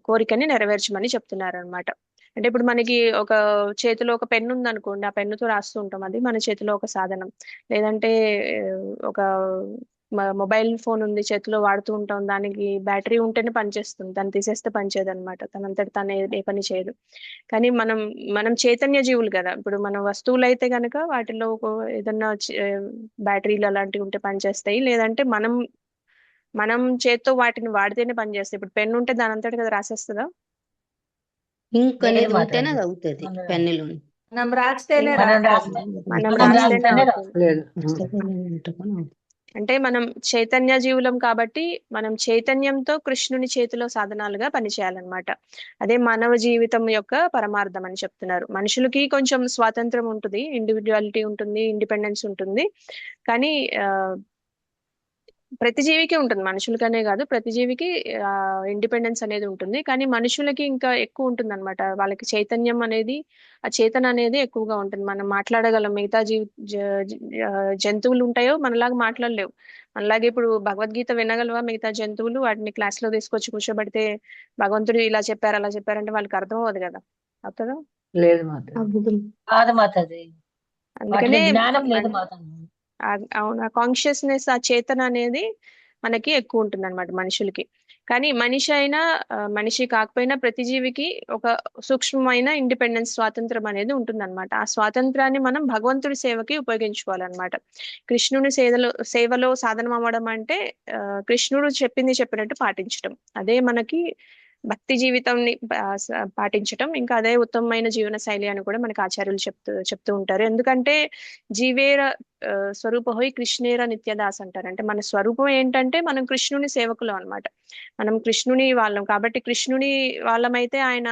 కోరికని నెరవేర్చమని చెప్తున్నారు అనమాట. అంటే ఇప్పుడు మనకి ఒక చేతిలో ఒక పెన్ను ఉంది అనుకోండి, ఆ పెన్నుతో రాస్తూ ఉంటాం, అది మన చేతిలో ఒక సాధనం. లేదంటే ఒక మొబైల్ ఫోన్ ఉంది చేతిలో, వాడుతూ ఉంటాం, దానికి బ్యాటరీ ఉంటేనే పనిచేస్తుంది, దాన్ని తీసేస్తే పనిచేయదు అనమాట, తనంతటి తను ఏ పని చేయదు. కానీ మనం చైతన్య జీవులు కదా. ఇప్పుడు మన వస్తువులు అయితే కనుక వాటిలో ఏదన్నా బ్యాటరీలు అలాంటివి ఉంటే పనిచేస్తాయి, లేదంటే మనం చేత్తో వాటిని వాడితేనే పనిచేస్తాయి. ఇప్పుడు పెన్ను ఉంటే దాని అంతటి కదా రాసేస్తుందా? ఇంక్ అనేది ఉంటేనే అది అవుతుంది పెన్నులో. మనం రాస్తేనే అంటే మనం చైతన్య జీవులం కాబట్టి మనం చైతన్యంతో కృష్ణుని చేతిలో సాధనాలుగా పనిచేయాలన్నమాట. అదే మానవ జీవితం యొక్క పరమార్థం అని చెప్తున్నారు. మనుషులకి కొంచెం స్వాతంత్రం ఉంటుంది, ఇండివిజువాలిటీ ఉంటుంది, ఇండిపెండెన్స్ ఉంటుంది. కానీ ప్రతి జీవికి ఉంటుంది, మనుషులకనే కాదు ప్రతి జీవికి ఇండిపెండెన్స్ అనేది ఉంటుంది. కానీ మనుషులకి ఇంకా ఎక్కువ ఉంటుంది అనమాట. వాళ్ళకి చైతన్యం అనేది, ఆ చేతన అనేది ఎక్కువగా ఉంటుంది. మనం మాట్లాడగలం, మిగతా జంతువులు ఉంటాయో మనలాగా మాట్లాడలేవు. మనలాగే ఇప్పుడు భగవద్గీత వినగలవా మిగతా జంతువులు? వాటిని క్లాస్ లో తీసుకొచ్చి కూర్చోబెడితే భగవంతుడు ఇలా చెప్పారు అలా చెప్పారంటే వాళ్ళకి అర్థం అవ్వదు కదా, అవుతుందా? లేదు అందుకనే అవును, ఆ కాన్షియస్నెస్, ఆ చేతన అనేది మనకి ఎక్కువ ఉంటుంది అనమాట మనుషులకి. కానీ మనిషి అయినా మనిషి కాకపోయినా ప్రతి జీవికి ఒక సూక్ష్మమైన ఇండిపెండెన్స్ స్వాతంత్రం అనేది ఉంటుందన్నమాట. ఆ స్వాతంత్రాన్ని మనం భగవంతుడి సేవకి ఉపయోగించుకోవాలన్నమాట. కృష్ణుని సేవలో సాధనం అవ్వడం అంటే కృష్ణుడు చెప్పినట్టు పాటించటం. అదే మనకి భక్తి జీవితంని పాటించటం. ఇంకా అదే ఉత్తమమైన జీవన శైలి అని కూడా మనకి ఆచార్యులు చెప్తూ ఉంటారు. ఎందుకంటే జీవేర స్వరూప హోయ్ కృష్ణేర నిత్యదాస్ అంటారు. అంటే మన స్వరూపం ఏంటంటే మనం కృష్ణుని సేవకులం అన్నమాట. మనం కృష్ణుని వాళ్ళం కాబట్టి కృష్ణుని వాళ్ళమైతే ఆయన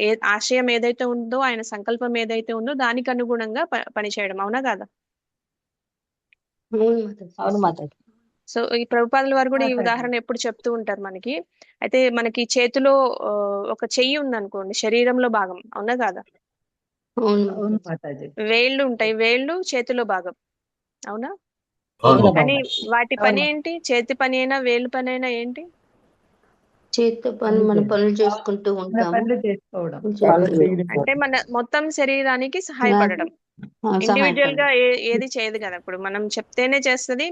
ఏ ఆశయం ఏదైతే ఉందో, ఆయన సంకల్పం ఏదైతే ఉందో దానికి అనుగుణంగా పనిచేయడం. అవునా కాదా? అవును మాతాజీ. సో ఈ ప్రభుపాదుల వారు కూడా ఈ ఉదాహరణ ఎప్పుడు చెప్తూ ఉంటారు మనకి. అయితే మనకి చేతిలో ఒక చెయ్యి ఉందనుకోండి, శరీరంలో భాగం. అవునా కాదా? అవును మాతాజీ. వేళ్ళు ఉంటాయి, వేళ్ళు చేతిలో భాగం. అవునా? అవును. కానీ వాటి పని ఏంటి? చేతి పని అయినా వేలు పని అయినా ఏంటి? చేతితో పని మన పనులు చేసుకుంటూ ఉంటాము. పనులు చేసుకోవడం. అంటే మన మొత్తం శరీరానికి సహాయపడడం. ఇండివిజువల్ గా ఏది చేయదు కదా. ఇప్పుడు మనం చెప్తేనే చేస్తుంది,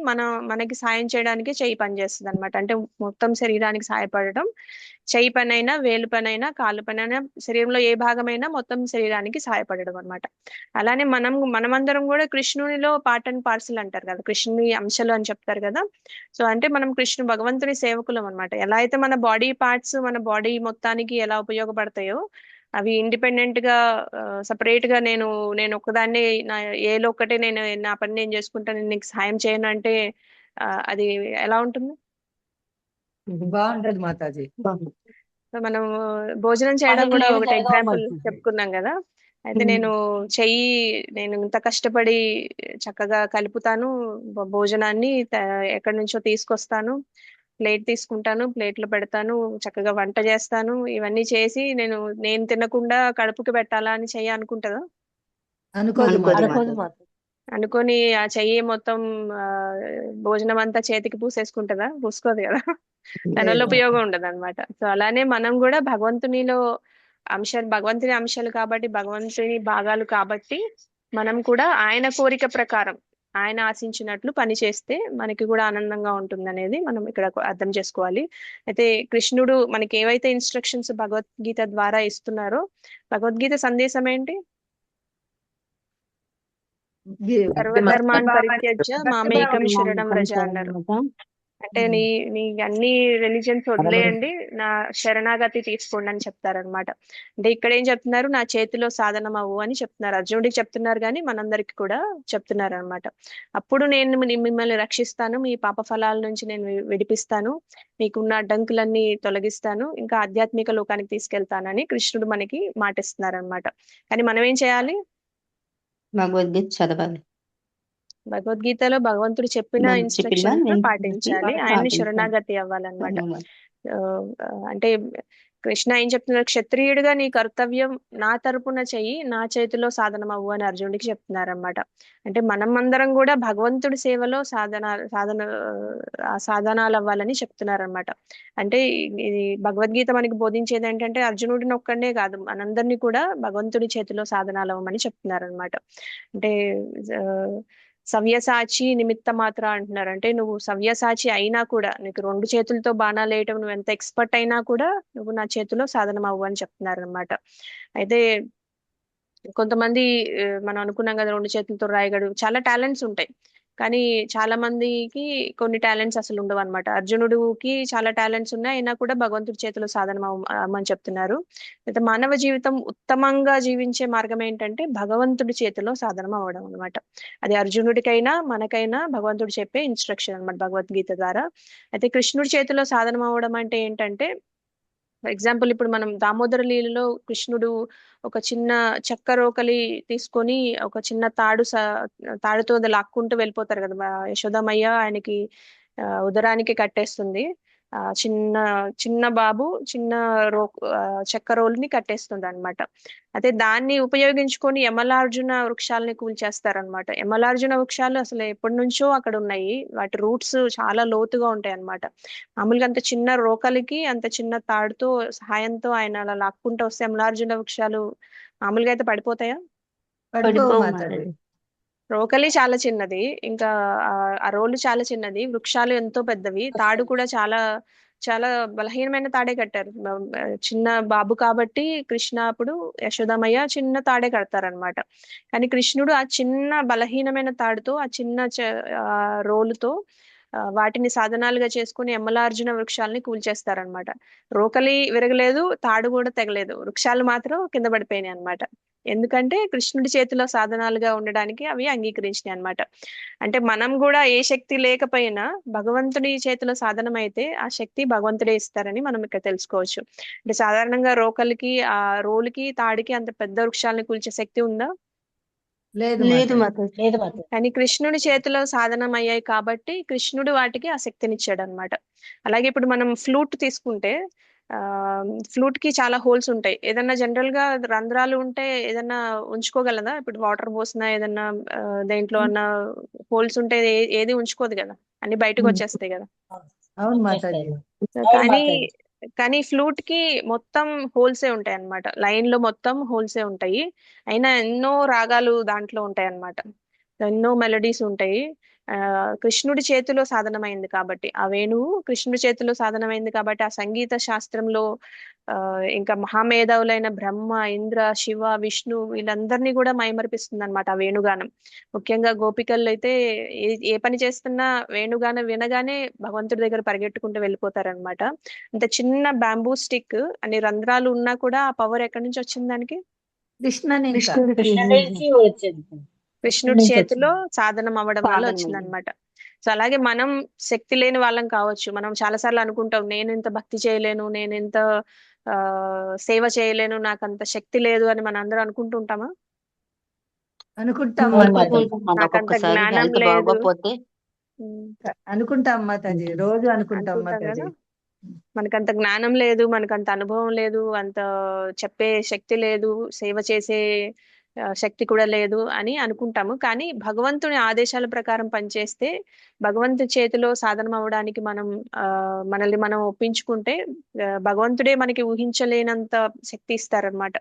మనకి సాయం చేయడానికి చెయ్యి పని చేస్తుంది అనమాట. అంటే మొత్తం శరీరానికి సహాయపడడం. చెయ్యి పని అయినా, వేలు పని అయినా, కాళ్ళు పని అయినా, శరీరంలో ఏ భాగమైనా మొత్తం శరీరానికి సహాయపడడం అనమాట. అలానే మనమందరం కూడా కృష్ణునిలో పార్ట్ అండ్ పార్సల్ అంటారు కదా, కృష్ణుని అంశాలు అని చెప్తారు కదా. సో అంటే మనం భగవంతుని సేవకులం అనమాట. ఎలా అయితే మన బాడీ పార్ట్స్ మన బాడీ మొత్తానికి ఎలా ఉపయోగపడతాయో, అవి ఇండిపెండెంట్ గా సపరేట్ గా నేను ఒక్కదాన్ని ఏలో ఒక్కటే నేను నా పని నేను చేసుకుంటాను, నేను నీకు సహాయం చేయను అంటే అది ఎలా ఉంటుంది? బాగుంటది మాతాజీ. సో మనం భోజనం చేయడం కూడా ఒకటి ఎగ్జాంపుల్ చెప్పుకున్నాం కదా. అయితే నేను ఇంత కష్టపడి చక్కగా కలుపుతాను భోజనాన్ని, ఎక్కడి నుంచో తీసుకొస్తాను, ప్లేట్ తీసుకుంటాను, ప్లేట్లో పెడతాను, చక్కగా వంట చేస్తాను, ఇవన్నీ చేసి నేను తినకుండా కడుపుకి పెట్టాలా అని చెయ్యి అనుకుంటుందా? అనుకొని ఆ చెయ్యి మొత్తం భోజనం అంతా చేతికి పూసేసుకుంటుందా? పూసుకోదు కదా. దానివల్ల ఉపయోగం ఉండదు అనమాట. సో అలానే మనం కూడా భగవంతుని అంశాలు కాబట్టి, భగవంతుని భాగాలు కాబట్టి, మనం కూడా ఆయన కోరిక ప్రకారం, ఆయన ఆశించినట్లు పని చేస్తే మనకి కూడా ఆనందంగా ఉంటుంది అనేది మనం ఇక్కడ అర్థం చేసుకోవాలి. అయితే కృష్ణుడు మనకి ఏవైతే ఇన్స్ట్రక్షన్స్ భగవద్గీత ద్వారా ఇస్తున్నారో, భగవద్గీత సందేశం ఏంటి? సర్వధర్మాన్ పరిత్యజ్య మామేకం శరణం వ్రజ అన్నారు. అంటే నీ అన్ని రిలీజియన్స్ వదిలేయండి, నా శరణాగతి తీసుకోండి అని చెప్తారనమాట. అంటే ఇక్కడ ఏం చెప్తున్నారు? నా చేతిలో సాధనం అవ్వు అని చెప్తున్నారు. అర్జునుడికి చెప్తున్నారు కానీ మనందరికి కూడా చెప్తున్నారు అనమాట. అప్పుడు నేను మిమ్మల్ని రక్షిస్తాను, మీ పాప ఫలాల నుంచి నేను విడిపిస్తాను, మీకున్న అడ్డంకులన్నీ తొలగిస్తాను, ఇంకా ఆధ్యాత్మిక లోకానికి తీసుకెళ్తానని కృష్ణుడు మనకి మాటిస్తున్నారు అనమాట. కానీ మనం ఏం చేయాలి? భగవద్గీత చదవాలి. భగవద్గీతలో భగవంతుడు చెప్పిన ఇన్స్ట్రక్షన్స్ పాటించాలి, ఆయన్ని శరణాగతి అవ్వాలన్నమాట. అంటే కృష్ణ ఏం చెప్తున్నారు? క్షత్రియుడిగా నీ కర్తవ్యం నా తరపున చెయ్యి, నా చేతిలో సాధనం అవ్వు అని అర్జునుడికి చెప్తున్నారన్నమాట. అంటే అందరం కూడా భగవంతుడి సేవలో సాధనాలు అవ్వాలని చెప్తున్నారన్నమాట. అంటే ఇది భగవద్గీత మనకి బోధించేది ఏంటంటే అర్జునుడిని ఒక్కడే కాదు, మనందరినీ కూడా భగవంతుడి చేతిలో సాధనాలు అవ్వమని చెప్తున్నారన్నమాట. అంటే సవ్యసాచి నిమిత్త మాత్ర అంటున్నారు. అంటే నువ్వు సవ్యసాచి అయినా కూడా, నీకు 2 చేతులతో బాణాలు వేయటం నువ్వు ఎంత ఎక్స్పర్ట్ అయినా కూడా నువ్వు నా చేతిలో సాధనం అవ్వు అని చెప్తున్నారు అనమాట. అయితే కొంతమంది మనం అనుకున్నాం కదా 2 చేతులతో రాయగడు, చాలా టాలెంట్స్ ఉంటాయి, కానీ చాలా మందికి కొన్ని టాలెంట్స్ అసలు ఉండవు అనమాట. అర్జునుడికి చాలా టాలెంట్స్ ఉన్నాయి, అయినా కూడా భగవంతుడి చేతిలో సాధనం అవ్వమని చెప్తున్నారు. అయితే మానవ జీవితం ఉత్తమంగా జీవించే మార్గం ఏంటంటే భగవంతుడి చేతిలో సాధనం అవ్వడం అనమాట. అది అర్జునుడికైనా మనకైనా భగవంతుడు చెప్పే ఇన్స్ట్రక్షన్ అనమాట భగవద్గీత ద్వారా. అయితే కృష్ణుడి చేతిలో సాధనం అవ్వడం అంటే ఏంటంటే, ఫర్ ఎగ్జాంపుల్ ఇప్పుడు మనం దామోదర లీలలో కృష్ణుడు ఒక చిన్న చెక్క రోకలి తీసుకొని ఒక చిన్న తాడుతో లాక్కుంటూ వెళ్ళిపోతారు కదా. యశోదమయ్య ఆయనకి ఉదరానికి కట్టేస్తుంది. చిన్న బాబు చిన్న చెక్క రోలుని కట్టేస్తుంది అనమాట. అయితే దాన్ని ఉపయోగించుకొని యమలార్జున వృక్షాలని కూల్చేస్తారనమాట. యమలార్జున వృక్షాలు అసలు ఎప్పటి నుంచో అక్కడ ఉన్నాయి, వాటి రూట్స్ చాలా లోతుగా ఉంటాయి అనమాట. మామూలుగా అంత చిన్న రోకలికి అంత చిన్న తాడుతో సహాయంతో ఆయన అలా లాక్కుంటూ వస్తే యమలార్జున వృక్షాలు మామూలుగా అయితే పడిపోతాయా? రోకలి చాలా చిన్నది, ఇంకా ఆ రోలు చాలా చిన్నది, వృక్షాలు ఎంతో పెద్దవి, తాడు కూడా చాలా చాలా బలహీనమైన తాడే కట్టారు. చిన్న బాబు కాబట్టి కృష్ణ అప్పుడు యశోదమయ్య చిన్న తాడే కడతారనమాట. కానీ కృష్ణుడు ఆ చిన్న బలహీనమైన తాడుతో ఆ చిన్న రోలుతో వాటిని సాధనాలుగా చేసుకుని యమలార్జున వృక్షాలని కూల్చేస్తారనమాట. రోకలి విరగలేదు, తాడు కూడా తెగలేదు, వృక్షాలు మాత్రం కింద పడిపోయినాయి అనమాట. ఎందుకంటే కృష్ణుడి చేతిలో సాధనాలుగా ఉండడానికి అవి అంగీకరించినాయి అనమాట. అంటే మనం కూడా ఏ శక్తి లేకపోయినా భగవంతుడి చేతిలో సాధనం అయితే ఆ శక్తి భగవంతుడే ఇస్తారని మనం ఇక్కడ తెలుసుకోవచ్చు. అంటే సాధారణంగా రోకలికి ఆ రోలుకి తాడికి అంత పెద్ద వృక్షాలను కూల్చే శక్తి ఉందా? లేదు మాతాజీ. కానీ కృష్ణుడి చేతిలో సాధనం అయ్యాయి కాబట్టి కృష్ణుడు వాటికి ఆ శక్తినిచ్చాడు అనమాట. అలాగే ఇప్పుడు మనం ఫ్లూట్ తీసుకుంటే ఫ్లూట్ కి చాలా హోల్స్ ఉంటాయి. ఏదన్నా జనరల్ గా రంధ్రాలు ఉంటే ఏదన్నా ఉంచుకోగలదా? ఇప్పుడు వాటర్ పోసినా ఏదన్నా దేంట్లో అన్న హోల్స్ ఉంటే ఏది ఉంచుకోదు కదా, అన్ని బయటకు వచ్చేస్తాయి కదా. అవును మాతాజీ. కానీ ఫ్లూట్ కి మొత్తం హోల్సే ఉంటాయి అన్నమాట. లైన్ లో మొత్తం హోల్సే ఉంటాయి. అయినా ఎన్నో రాగాలు దాంట్లో ఉంటాయి అన్నమాట, ఎన్నో మెలడీస్ ఉంటాయి. కృష్ణుడి చేతిలో సాధనమైంది కాబట్టి ఆ వేణువు కృష్ణుడి చేతిలో సాధనమైంది కాబట్టి ఆ సంగీత శాస్త్రంలో ఇంకా మహామేధావులైన బ్రహ్మ, ఇంద్ర, శివ, విష్ణు వీళ్ళందరినీ కూడా మైమర్పిస్తుంది అనమాట ఆ వేణుగానం. ముఖ్యంగా గోపికలు అయితే ఏ పని చేస్తున్నా వేణుగానం వినగానే భగవంతుడి దగ్గర పరిగెట్టుకుంటూ వెళ్ళిపోతారనమాట. అంత చిన్న బ్యాంబూ స్టిక్ అన్ని రంధ్రాలు ఉన్నా కూడా ఆ పవర్ ఎక్కడి నుంచి వచ్చింది దానికి? కృష్ణుడి చేతిలో సాధనం అవ్వడం వల్ల వచ్చిందనమాట. సో అలాగే మనం శక్తి లేని వాళ్ళం కావచ్చు. మనం చాలాసార్లు అనుకుంటాం నేను ఇంత భక్తి చేయలేను, నేను ఇంత సేవ చేయలేను, నాకు అంత శక్తి లేదు అని మనం అందరూ అనుకుంటూ ఉంటామా? అనుకుంటాం. నాకంత జ్ఞానం లేదు అనుకుంటాం మాతాజీ, రోజు అనుకుంటాం మాతాజీ. మనకంత జ్ఞానం లేదు, మనకంత అనుభవం లేదు, అంత చెప్పే శక్తి లేదు, సేవ చేసే శక్తి కూడా లేదు అని అనుకుంటాము. కానీ భగవంతుని ఆదేశాల ప్రకారం పనిచేస్తే భగవంతుడి చేతిలో సాధనం అవ్వడానికి మనం మనల్ని మనం ఒప్పించుకుంటే భగవంతుడే మనకి ఊహించలేనంత శక్తి ఇస్తారనమాట.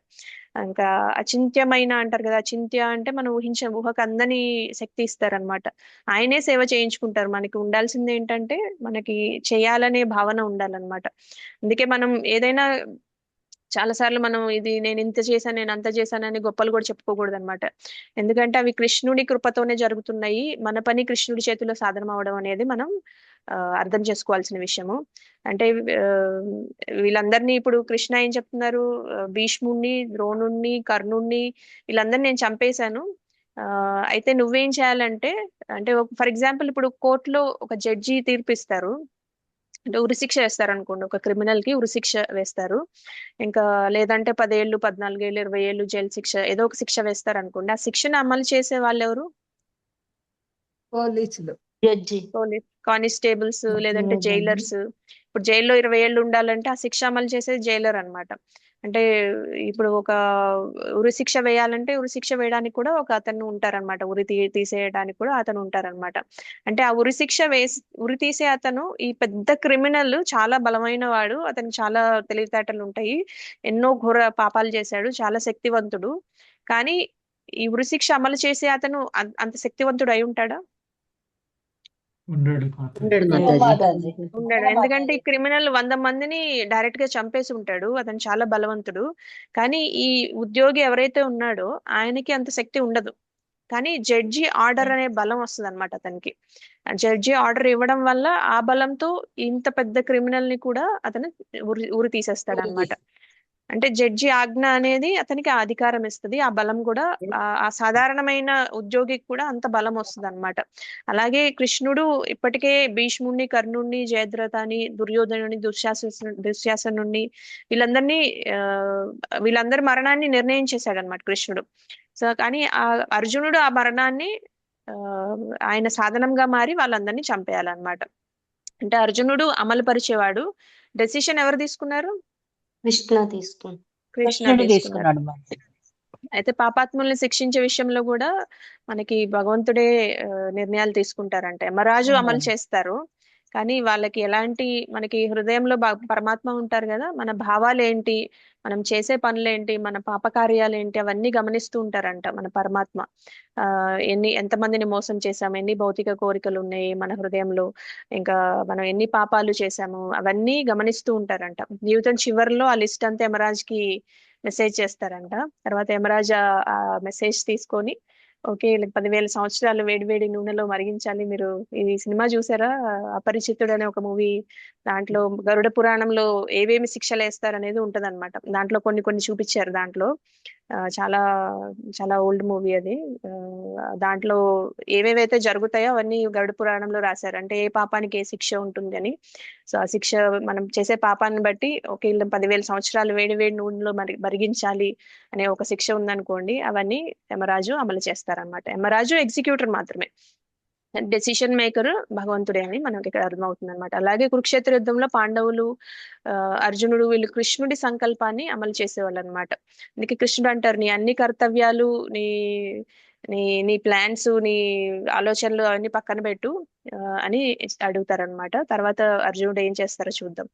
ఇంకా అచింత్యమైన అంటారు కదా, అచింత్య అంటే మనం ఊహకు అందని శక్తి ఇస్తారనమాట. ఆయనే సేవ చేయించుకుంటారు. మనకి ఉండాల్సింది ఏంటంటే మనకి చేయాలనే భావన ఉండాలన్నమాట. అందుకే మనం ఏదైనా చాలాసార్లు మనం ఇది నేను ఇంత చేశాను, నేను అంత చేశానని గొప్పలు కూడా చెప్పుకోకూడదు అనమాట. ఎందుకంటే అవి కృష్ణుడి కృపతోనే జరుగుతున్నాయి. మన పని కృష్ణుడి చేతిలో సాధనం అవడం అనేది మనం అర్థం చేసుకోవాల్సిన విషయము. అంటే వీళ్ళందరినీ ఇప్పుడు కృష్ణ ఏం చెప్తున్నారు, భీష్ముణ్ణి, ద్రోణుణ్ణి, కర్ణుణ్ణి వీళ్ళందరినీ నేను చంపేశాను, అయితే నువ్వేం చేయాలంటే, అంటే ఫర్ ఎగ్జాంపుల్ ఇప్పుడు కోర్టులో ఒక జడ్జి తీర్పిస్తారు, అంటే ఉరిశిక్ష వేస్తారు అనుకోండి, ఒక క్రిమినల్ కి ఉరిశిక్ష వేస్తారు. ఇంకా లేదంటే 10 ఏళ్ళు, 14 ఏళ్ళు, 20 ఏళ్ళు జైలు శిక్ష ఏదో ఒక శిక్ష వేస్తారు అనుకోండి. ఆ శిక్షను అమలు చేసే వాళ్ళు ఎవరు? పోలీసులు, కానిస్టేబుల్స్ లేదంటే జైలర్స్. ఇప్పుడు జైల్లో 20 ఏళ్ళు ఉండాలంటే ఆ శిక్ష అమలు చేసేది జైలర్ అన్నమాట. అంటే ఇప్పుడు ఒక ఉరి శిక్ష వేయాలంటే ఉరి శిక్ష వేయడానికి కూడా ఒక అతను ఉంటారనమాట, ఉరి తీసేయడానికి కూడా అతను ఉంటారనమాట. అంటే ఆ ఉరి తీసే అతను ఈ పెద్ద క్రిమినల్ చాలా బలమైన వాడు, అతనికి చాలా తెలివితేటలు ఉంటాయి, ఎన్నో ఘోర పాపాలు చేశాడు, చాలా శక్తివంతుడు. కానీ ఈ ఉరి శిక్ష అమలు చేసే అతను అంత శక్తివంతుడు అయి ఉంటాడా? ఉండడు. ఎందుకంటే ఈ క్రిమినల్ 100 మందిని డైరెక్ట్ గా చంపేసి ఉంటాడు, అతను చాలా బలవంతుడు. కానీ ఈ ఉద్యోగి ఎవరైతే ఉన్నాడో ఆయనకి అంత శక్తి ఉండదు. కానీ జడ్జి ఆర్డర్ అనే బలం వస్తుంది అనమాట అతనికి. జడ్జి ఆర్డర్ ఇవ్వడం వల్ల ఆ బలంతో ఇంత పెద్ద క్రిమినల్ ని కూడా అతను ఉరి తీసేస్తాడు అనమాట. అంటే జడ్జి ఆజ్ఞ అనేది అతనికి ఆ అధికారం ఇస్తుంది, ఆ బలం కూడా ఆ సాధారణమైన ఉద్యోగికి కూడా అంత బలం వస్తుంది అనమాట. అలాగే కృష్ణుడు ఇప్పటికే భీష్ముడిని, కర్ణుడిని, జయద్రథని, దుర్యోధనుని, దుశ్శాసనుడిని వీళ్ళందరి మరణాన్ని నిర్ణయించేశాడు అనమాట కృష్ణుడు. సో కానీ ఆ అర్జునుడు ఆ మరణాన్ని ఆయన సాధనంగా మారి వాళ్ళందరినీ చంపేయాలన్నమాట. అంటే అర్జునుడు అమలు పరిచేవాడు. డెసిషన్ ఎవరు తీసుకున్నారు? కృష్ణ తీసుకున్నాడు. అయితే పాపాత్ముల్ని శిక్షించే విషయంలో కూడా మనకి భగవంతుడే నిర్ణయాలు తీసుకుంటారంటే యమరాజు అమలు చేస్తారు, కానీ వాళ్ళకి ఎలాంటి, మనకి హృదయంలో పరమాత్మ ఉంటారు కదా, మన భావాలు ఏంటి, మనం చేసే పనులేంటి, మన పాపకార్యాలు ఏంటి, అవన్నీ గమనిస్తూ ఉంటారంట మన పరమాత్మ. ఎంతమందిని మోసం చేశాము, ఎన్ని భౌతిక కోరికలు ఉన్నాయి మన హృదయంలో, ఇంకా మనం ఎన్ని పాపాలు చేశాము, అవన్నీ గమనిస్తూ ఉంటారంట. జీవితం చివరిలో ఆ లిస్ట్ అంతా యమరాజ్కి మెసేజ్ చేస్తారంట. తర్వాత యమరాజ్ ఆ మెసేజ్ తీసుకొని, ఓకే వీళ్ళకి 10,000 సంవత్సరాలు వేడి వేడి నూనెలో మరిగించాలి. మీరు ఈ సినిమా చూసారా, అపరిచితుడు అనే ఒక మూవీ? దాంట్లో గరుడ పురాణంలో ఏవేమి శిక్షలు వేస్తారు అనేది ఉంటది అనమాట. దాంట్లో కొన్ని కొన్ని చూపించారు దాంట్లో. చాలా చాలా ఓల్డ్ మూవీ అది. దాంట్లో ఏవేవైతే జరుగుతాయో అవన్నీ గరుడ పురాణంలో రాశారు. అంటే ఏ పాపానికి ఏ శిక్ష ఉంటుంది అని. సో ఆ శిక్ష మనం చేసే పాపాన్ని బట్టి, ఓకే వీళ్ళని 10,000 సంవత్సరాలు వేడి వేడి నూనెలో మరిగించాలి అనే ఒక శిక్ష ఉందనుకోండి, అవన్నీ యమరాజు అమలు చేస్తారనమాట. యమరాజు ఎగ్జిక్యూటర్ మాత్రమే, డెసిషన్ మేకర్ భగవంతుడే అని మనకి ఇక్కడ అర్థమవుతుంది అనమాట. అలాగే కురుక్షేత్ర యుద్ధంలో పాండవులు, అర్జునుడు, వీళ్ళు కృష్ణుడి సంకల్పాన్ని అమలు చేసేవాళ్ళు అనమాట. అందుకే కృష్ణుడు అంటారు, నీ అన్ని కర్తవ్యాలు, నీ నీ నీ ప్లాన్స్, నీ ఆలోచనలు అవన్నీ పక్కన పెట్టు అని అడుగుతారనమాట. తర్వాత అర్జునుడు ఏం చేస్తారో చూద్దాం.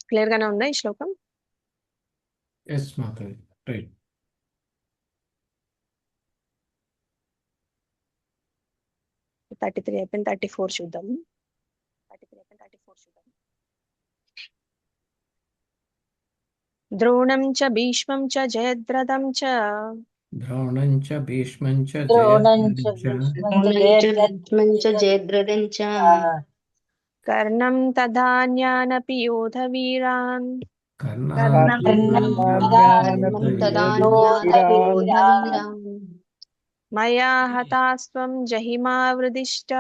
క్లియర్ గానే ఉందా ఈ శ్లోకం? Yes Mataji, right. 33 అయిపోయింది, 34 చూద్దాము. 33 అయిపోయింది, 34 చూద్దాం. ద్రోణం చ భీష్మం చ జయద్రథం చ ద్రోణం చ భీష్మం చ ద్రోణం చ జయద్రథం చ జయద్రథం చ కర్ణం తథాన్యానపి యోధ వీరాన్ మయా హతాస్త్వం జహిమా వ్యధిష్ట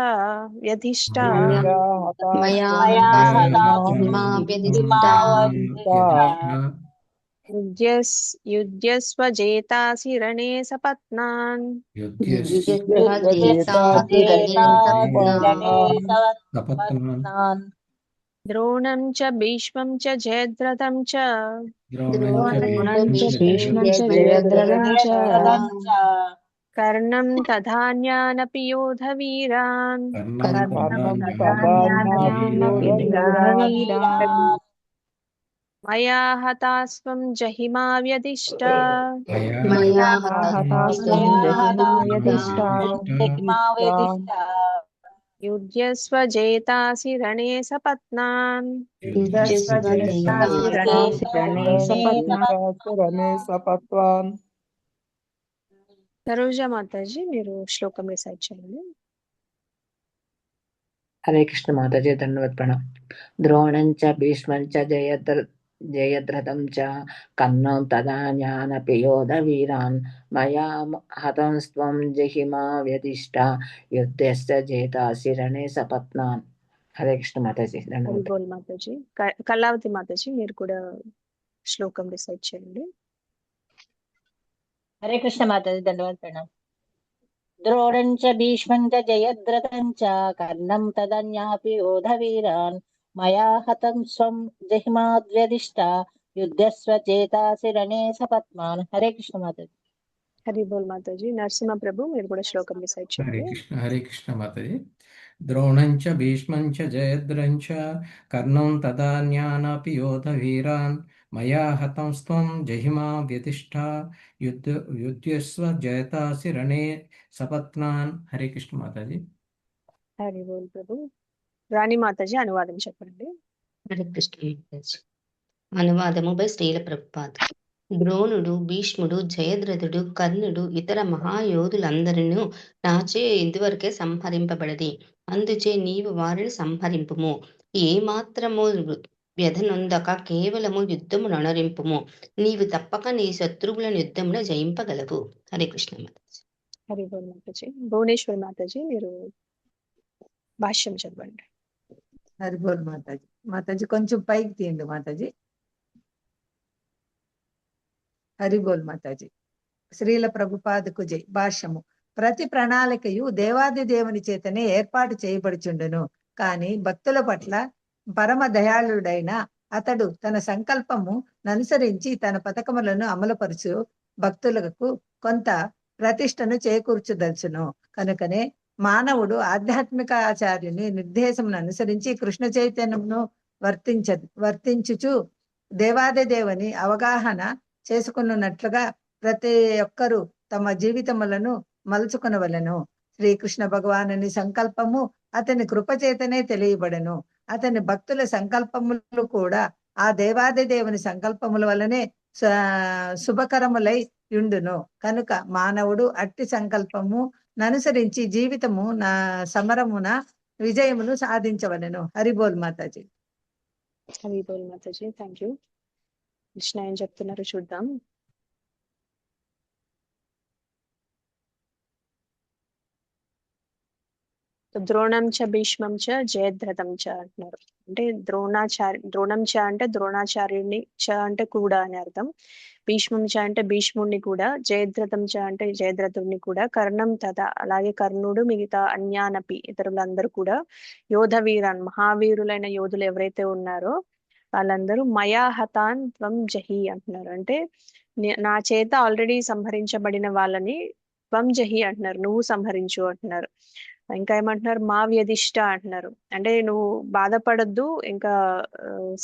యుధ్యస్వ జేతాసి రణే సపత్నాన్. ద్రోణం చ భీష్మం చ జయద్రథం చ కర్ణం తథాన్యానపి యోధ వీరాన్ మయా హతాస్త్వం జహిమా వ్యధిష్ట యుధ్యస్వ జేతాసి రణే సపత్నాన్. సరోజా మాతాజీ మీరు శ్లోకం రిసైట్ చేయండి. హరే కృష్ణ మాతాజీ, ధన్యవాద ప్రణాం. ద్రోణం చ భీష్మం చ జయద్రథం చ కర్ణం తదాన్యానపి యోధ వీరాన్ మయా హతంస్త్వం జహిమా వ్యధిష్ట యుద్ధస్య జేతాసి రణే సపత్నాన్. హరే కృష్ణ మాతాజీ, ధన్యవాద మాతాజీ. కళావతి మాతాజీ మీరు కూడా శ్లోకం రిసైట్ చేయండి. హరే కృష్ణ మాతాజీ, ధన్యవాద ప్రణాం. ద్రోణం చ భీష్మం చ జయద్రథం చ కర్ణం తదన్యాపి యోధ వీరాన్ మయా హతం స్వం జహిమాద్వ్యధిష్ట యుద్ధస్వ చేతాసి రణే సపత్నాన్. హరే కృష్ణ మాతాజీ. హరి బోల్ మాతాజీ. నరసింహ ప్రభు మీరు కూడా శ్లోకం రిసైట్ చేయండి. హరే కృష్ణ మాతాజీ. ద్రోణం చ భీష్మం చ జయద్రథం చ కర్ణం తదాన్యానపి యోధ వీరాన్ మయా హతం స్త్వం జహిమా వ్యతిష్ఠ యుధ్యస్వ జయతాసి రణే సపత్నాన్. హరే కృష్ణ మాతాజీ. హరి బోల్ ప్రభు. రాణి మాతాజీ అనువాదం చెప్పండి. హరే కృష్ణ మాతాజీ. అనువాదము బై శ్రీల ప్రభుపాద. ద్రోణుడు, భీష్ముడు, జయద్రథుడు, కర్ణుడు ఇతర మహాయోధులందరినూ నాచే ఇందువరకే సంహరింపబడది. అందుచే నీవు వారిని సంహరింపుము. ఏ మాత్రము వ్యధనొందక కేవలము యుద్ధము నొనరింపుము. నీవు తప్పక నీ శత్రువులను యుద్ధంలో జయింపగలవు. హరే కృష్ణ మాతాజీ. హరి బోల్ మాతాజీ. భువనేశ్వరి మాతాజీ మీరు భాష్యం చెప్పండి. హరి బోల్ మాతాజీ. మాతాజీ కొంచెం పైకి తీయండి మాతాజీ. హరి బోల్ మాతాజీ. శ్రీల ప్రభుపాదకు జై. భాష్యము. ప్రతి ప్రణాళికయు దేవాది దేవుని చేతనే ఏర్పాటు చేయబడుచుండును. కాని భక్తుల పట్ల పరమ దయాళుడైన అతడు తన సంకల్పము అనుసరించి తన పథకములను అమలుపరుచు భక్తులకు కొంత ప్రతిష్టను చేకూర్చుదలుచును. కనుకనే మానవుడు ఆధ్యాత్మిక ఆచార్యుని నిర్దేశమును అనుసరించి కృష్ణ చైతన్యమును వర్తించుచు దేవాది దేవుని అవగాహన చేసుకున్నట్లుగా ప్రతి ఒక్కరూ తమ జీవితములను మలుచుకొనవలెను. శ్రీకృష్ణ భగవానుని సంకల్పము అతని కృపచేతనే తెలియబడెను. అతని భక్తుల సంకల్పములు కూడా ఆ దేవాది దేవుని సంకల్పముల వలనే శుభకరములై యుండును. కనుక మానవుడు అట్టి సంకల్పము అనుసరించి జీవితము నా సమరమున విజయమును సాధించవలెను. హరిబోల్ మాతాజీ. హరిబోల్ మాతాజీ, థ్యాంక్ యూ. కృష్ణ ఏం చెప్తున్నారు చూద్దాం. ద్రోణం చ భీష్మం చ జయద్రథం చ అంటున్నారు. అంటే ద్రోణం చ అంటే ద్రోణాచార్యుడిని, చ అంటే కూడా అని అర్థం. భీష్మం చ అంటే భీష్ముడిని కూడా, జయద్రథం చ అంటే జయద్రథుడిని కూడా, కర్ణం తథా అలాగే కర్ణుడు, మిగతా అన్యానపి ఇతరులందరూ కూడా, యోధ వీరాన్ మహావీరులైన యోధులు ఎవరైతే ఉన్నారో వాళ్ళందరూ మయా హతాన్ త్వం జహి అంటున్నారు. అంటే నా చేత ఆల్రెడీ సంహరించబడిన వాళ్ళని త్వం జహి అంటున్నారు, నువ్వు సంహరించు అంటున్నారు. ఇంకా ఏమంటున్నారు, మా వ్యధిష్ట అంటున్నారు. అంటే నువ్వు బాధపడద్దు, ఇంకా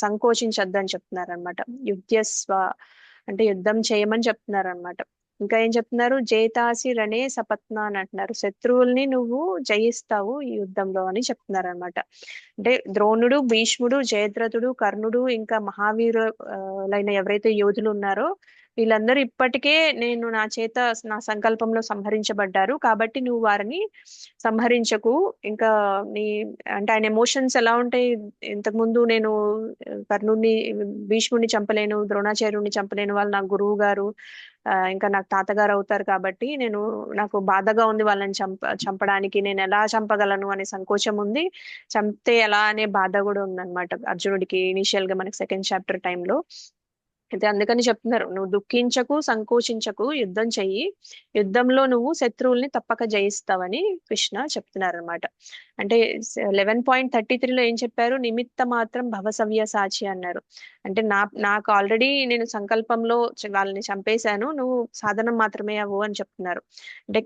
సంకోచించద్దు అని చెప్తున్నారు అనమాట. యుద్ధస్వ అంటే యుద్ధం చేయమని చెప్తున్నారు అనమాట. ఇంకా ఏం చెప్తున్నారు, జేతాసి రణే సపత్న అని అంటున్నారు. శత్రువుల్ని నువ్వు జయిస్తావు ఈ యుద్ధంలో అని చెప్తున్నారు అనమాట. అంటే ద్రోణుడు, భీష్ముడు, జయద్రథుడు, కర్ణుడు, ఇంకా మహావీరులైన ఎవరైతే యోధులు ఉన్నారో వీళ్ళందరూ ఇప్పటికే నేను నా చేత నా సంకల్పంలో సంహరించబడ్డారు. కాబట్టి నువ్వు వారిని సంహరించకు. ఇంకా అంటే ఆయన ఎమోషన్స్ ఎలా ఉంటాయి, ఇంతకుముందు నేను కర్ణుడిని, భీష్ముడిని చంపలేను, ద్రోణాచార్యుడిని చంపలేను, వాళ్ళు నా గురువు గారు, ఇంకా నాకు తాతగారు అవుతారు, కాబట్టి నాకు బాధగా ఉంది వాళ్ళని చంపడానికి, నేను ఎలా చంపగలను అనే సంకోచం ఉంది, చంపితే ఎలా అనే బాధ కూడా ఉందన్నమాట అర్జునుడికి ఇనిషియల్ గా మనకి సెకండ్ చాప్టర్ టైంలో. అయితే అందుకని చెప్తున్నారు, నువ్వు దుఃఖించకు, సంకోచించకు, యుద్ధం చెయ్యి, యుద్ధంలో నువ్వు శత్రువుల్ని తప్పక జయిస్తావని కృష్ణ చెప్తున్నారు అనమాట. అంటే 11.33లో ఏం చెప్పారు, నిమిత్త మాత్రం భవసవ్య సాచి అన్నారు. అంటే నాకు ఆల్రెడీ నేను సంకల్పంలో వాళ్ళని చంపేశాను, నువ్వు సాధనం మాత్రమే అవ్వు అని చెప్తున్నారు. అంటే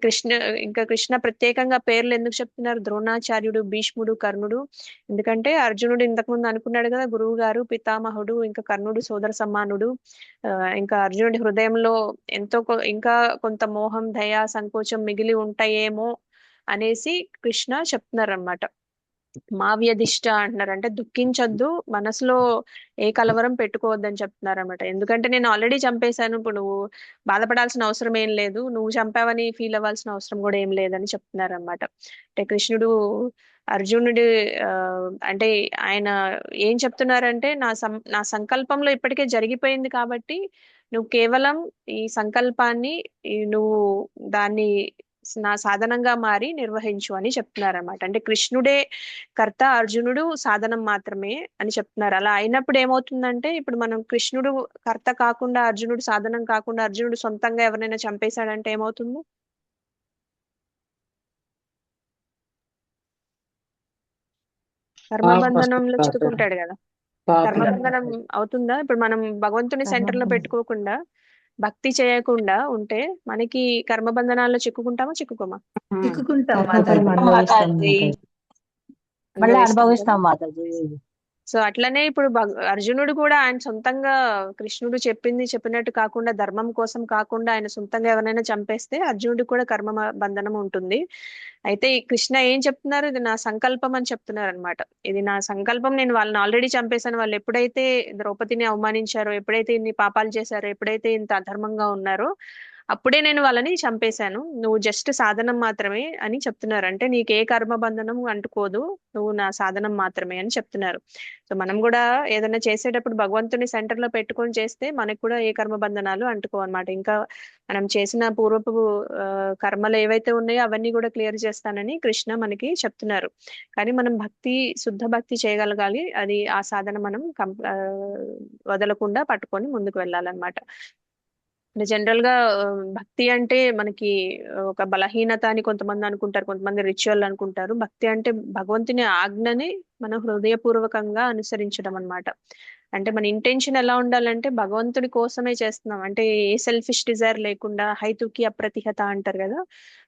కృష్ణ ప్రత్యేకంగా పేర్లు ఎందుకు చెప్తున్నారు, ద్రోణాచార్యుడు, భీష్ముడు, కర్ణుడు? ఎందుకంటే అర్జునుడు ఇంతకుముందు అనుకున్నాడు కదా, గురువు గారు, పితామహుడు, ఇంకా కర్ణుడు సోదర సమానుడు, ఇంకా అర్జునుడి హృదయంలో ఇంకా కొంత మోహం, దయ, సంకోచం మిగిలి ఉంటాయేమో అనేసి కృష్ణ చెప్తున్నారు అనమాట. మా వ్యధిష్ట అంటున్నారు. అంటే దుఃఖించొద్దు, మనసులో ఏ కలవరం పెట్టుకోవద్దని చెప్తున్నారు అనమాట. ఎందుకంటే నేను ఆల్రెడీ చంపేశాను, ఇప్పుడు నువ్వు బాధపడాల్సిన అవసరం ఏం లేదు, నువ్వు చంపావని ఫీల్ అవ్వాల్సిన అవసరం కూడా ఏం లేదని చెప్తున్నారు అనమాట. అంటే కృష్ణుడు అర్జునుడి అంటే ఆయన ఏం చెప్తున్నారంటే, నా సంకల్పంలో ఇప్పటికే జరిగిపోయింది, కాబట్టి నువ్వు కేవలం ఈ సంకల్పాన్ని నువ్వు దాన్ని నా సాధనంగా మారి నిర్వహించు అని చెప్తున్నారన్నమాట. అంటే కృష్ణుడే కర్త, అర్జునుడు సాధనం మాత్రమే అని చెప్తున్నారు. అలా అయినప్పుడు ఏమవుతుందంటే, ఇప్పుడు మనం కృష్ణుడు కర్త కాకుండా, అర్జునుడు సాధనం కాకుండా, అర్జునుడు సొంతంగా ఎవరినైనా చంపేశాడంటే ఏమవుతుంది? కర్మబంధనంలో చిక్కుకుంటాడు కదా, కర్మబంధనం అవుతుందా? ఇప్పుడు మనం భగవంతుని సెంటర్ లో పెట్టుకోకుండా భక్తి చేయకుండా ఉంటే మనకి కర్మబంధనాల్లో చిక్కుకుంటామా, చిక్కుకోమా? చిక్కుకుంటాం మళ్ళీ అనుభవిస్తాం మాతాజీ. సో అట్లనే ఇప్పుడు అర్జునుడు కూడా ఆయన సొంతంగా కృష్ణుడు చెప్పినట్టు కాకుండా, ధర్మం కోసం కాకుండా ఆయన సొంతంగా ఎవరైనా చంపేస్తే అర్జునుడు కూడా కర్మ బంధనం ఉంటుంది. అయితే ఈ కృష్ణ ఏం చెప్తున్నారు, ఇది నా సంకల్పం అని చెప్తున్నారు అనమాట. ఇది నా సంకల్పం, నేను వాళ్ళని ఆల్రెడీ చంపేశాను. వాళ్ళు ఎప్పుడైతే ద్రౌపదిని అవమానించారో, ఎప్పుడైతే ఇన్ని పాపాలు చేశారో, ఎప్పుడైతే ఇంత అధర్మంగా ఉన్నారో, అప్పుడే నేను వాళ్ళని చంపేశాను, నువ్వు జస్ట్ సాధనం మాత్రమే అని చెప్తున్నారు. అంటే నీకు ఏ కర్మ బంధనం అంటుకోదు, నువ్వు నా సాధనం మాత్రమే అని చెప్తున్నారు. సో మనం కూడా ఏదైనా చేసేటప్పుడు భగవంతుని సెంటర్ లో పెట్టుకొని చేస్తే మనకు కూడా ఏ కర్మ బంధనాలు అంటుకోవన్నమాట. ఇంకా మనం చేసిన పూర్వపు కర్మలు ఏవైతే ఉన్నాయో అవన్నీ కూడా క్లియర్ చేస్తానని కృష్ణ మనకి చెప్తున్నారు. కానీ మనం శుద్ధ భక్తి చేయగలగాలి, అది ఆ సాధన మనం వదలకుండా పట్టుకొని ముందుకు వెళ్ళాలన్నమాట. జనరల్ గా భక్తి అంటే మనకి ఒక బలహీనత అని కొంతమంది అనుకుంటారు, కొంతమంది రిచువల్ అనుకుంటారు. భక్తి అంటే భగవంతుని ఆజ్ఞని మనం హృదయపూర్వకంగా అనుసరించడం అన్నమాట. అంటే మన ఇంటెన్షన్ ఎలా ఉండాలంటే భగవంతుడి కోసమే చేస్తున్నాం, అంటే ఏ సెల్ఫిష్ డిజైర్ లేకుండా, హైతుకి అప్రతిహత అంటారు కదా,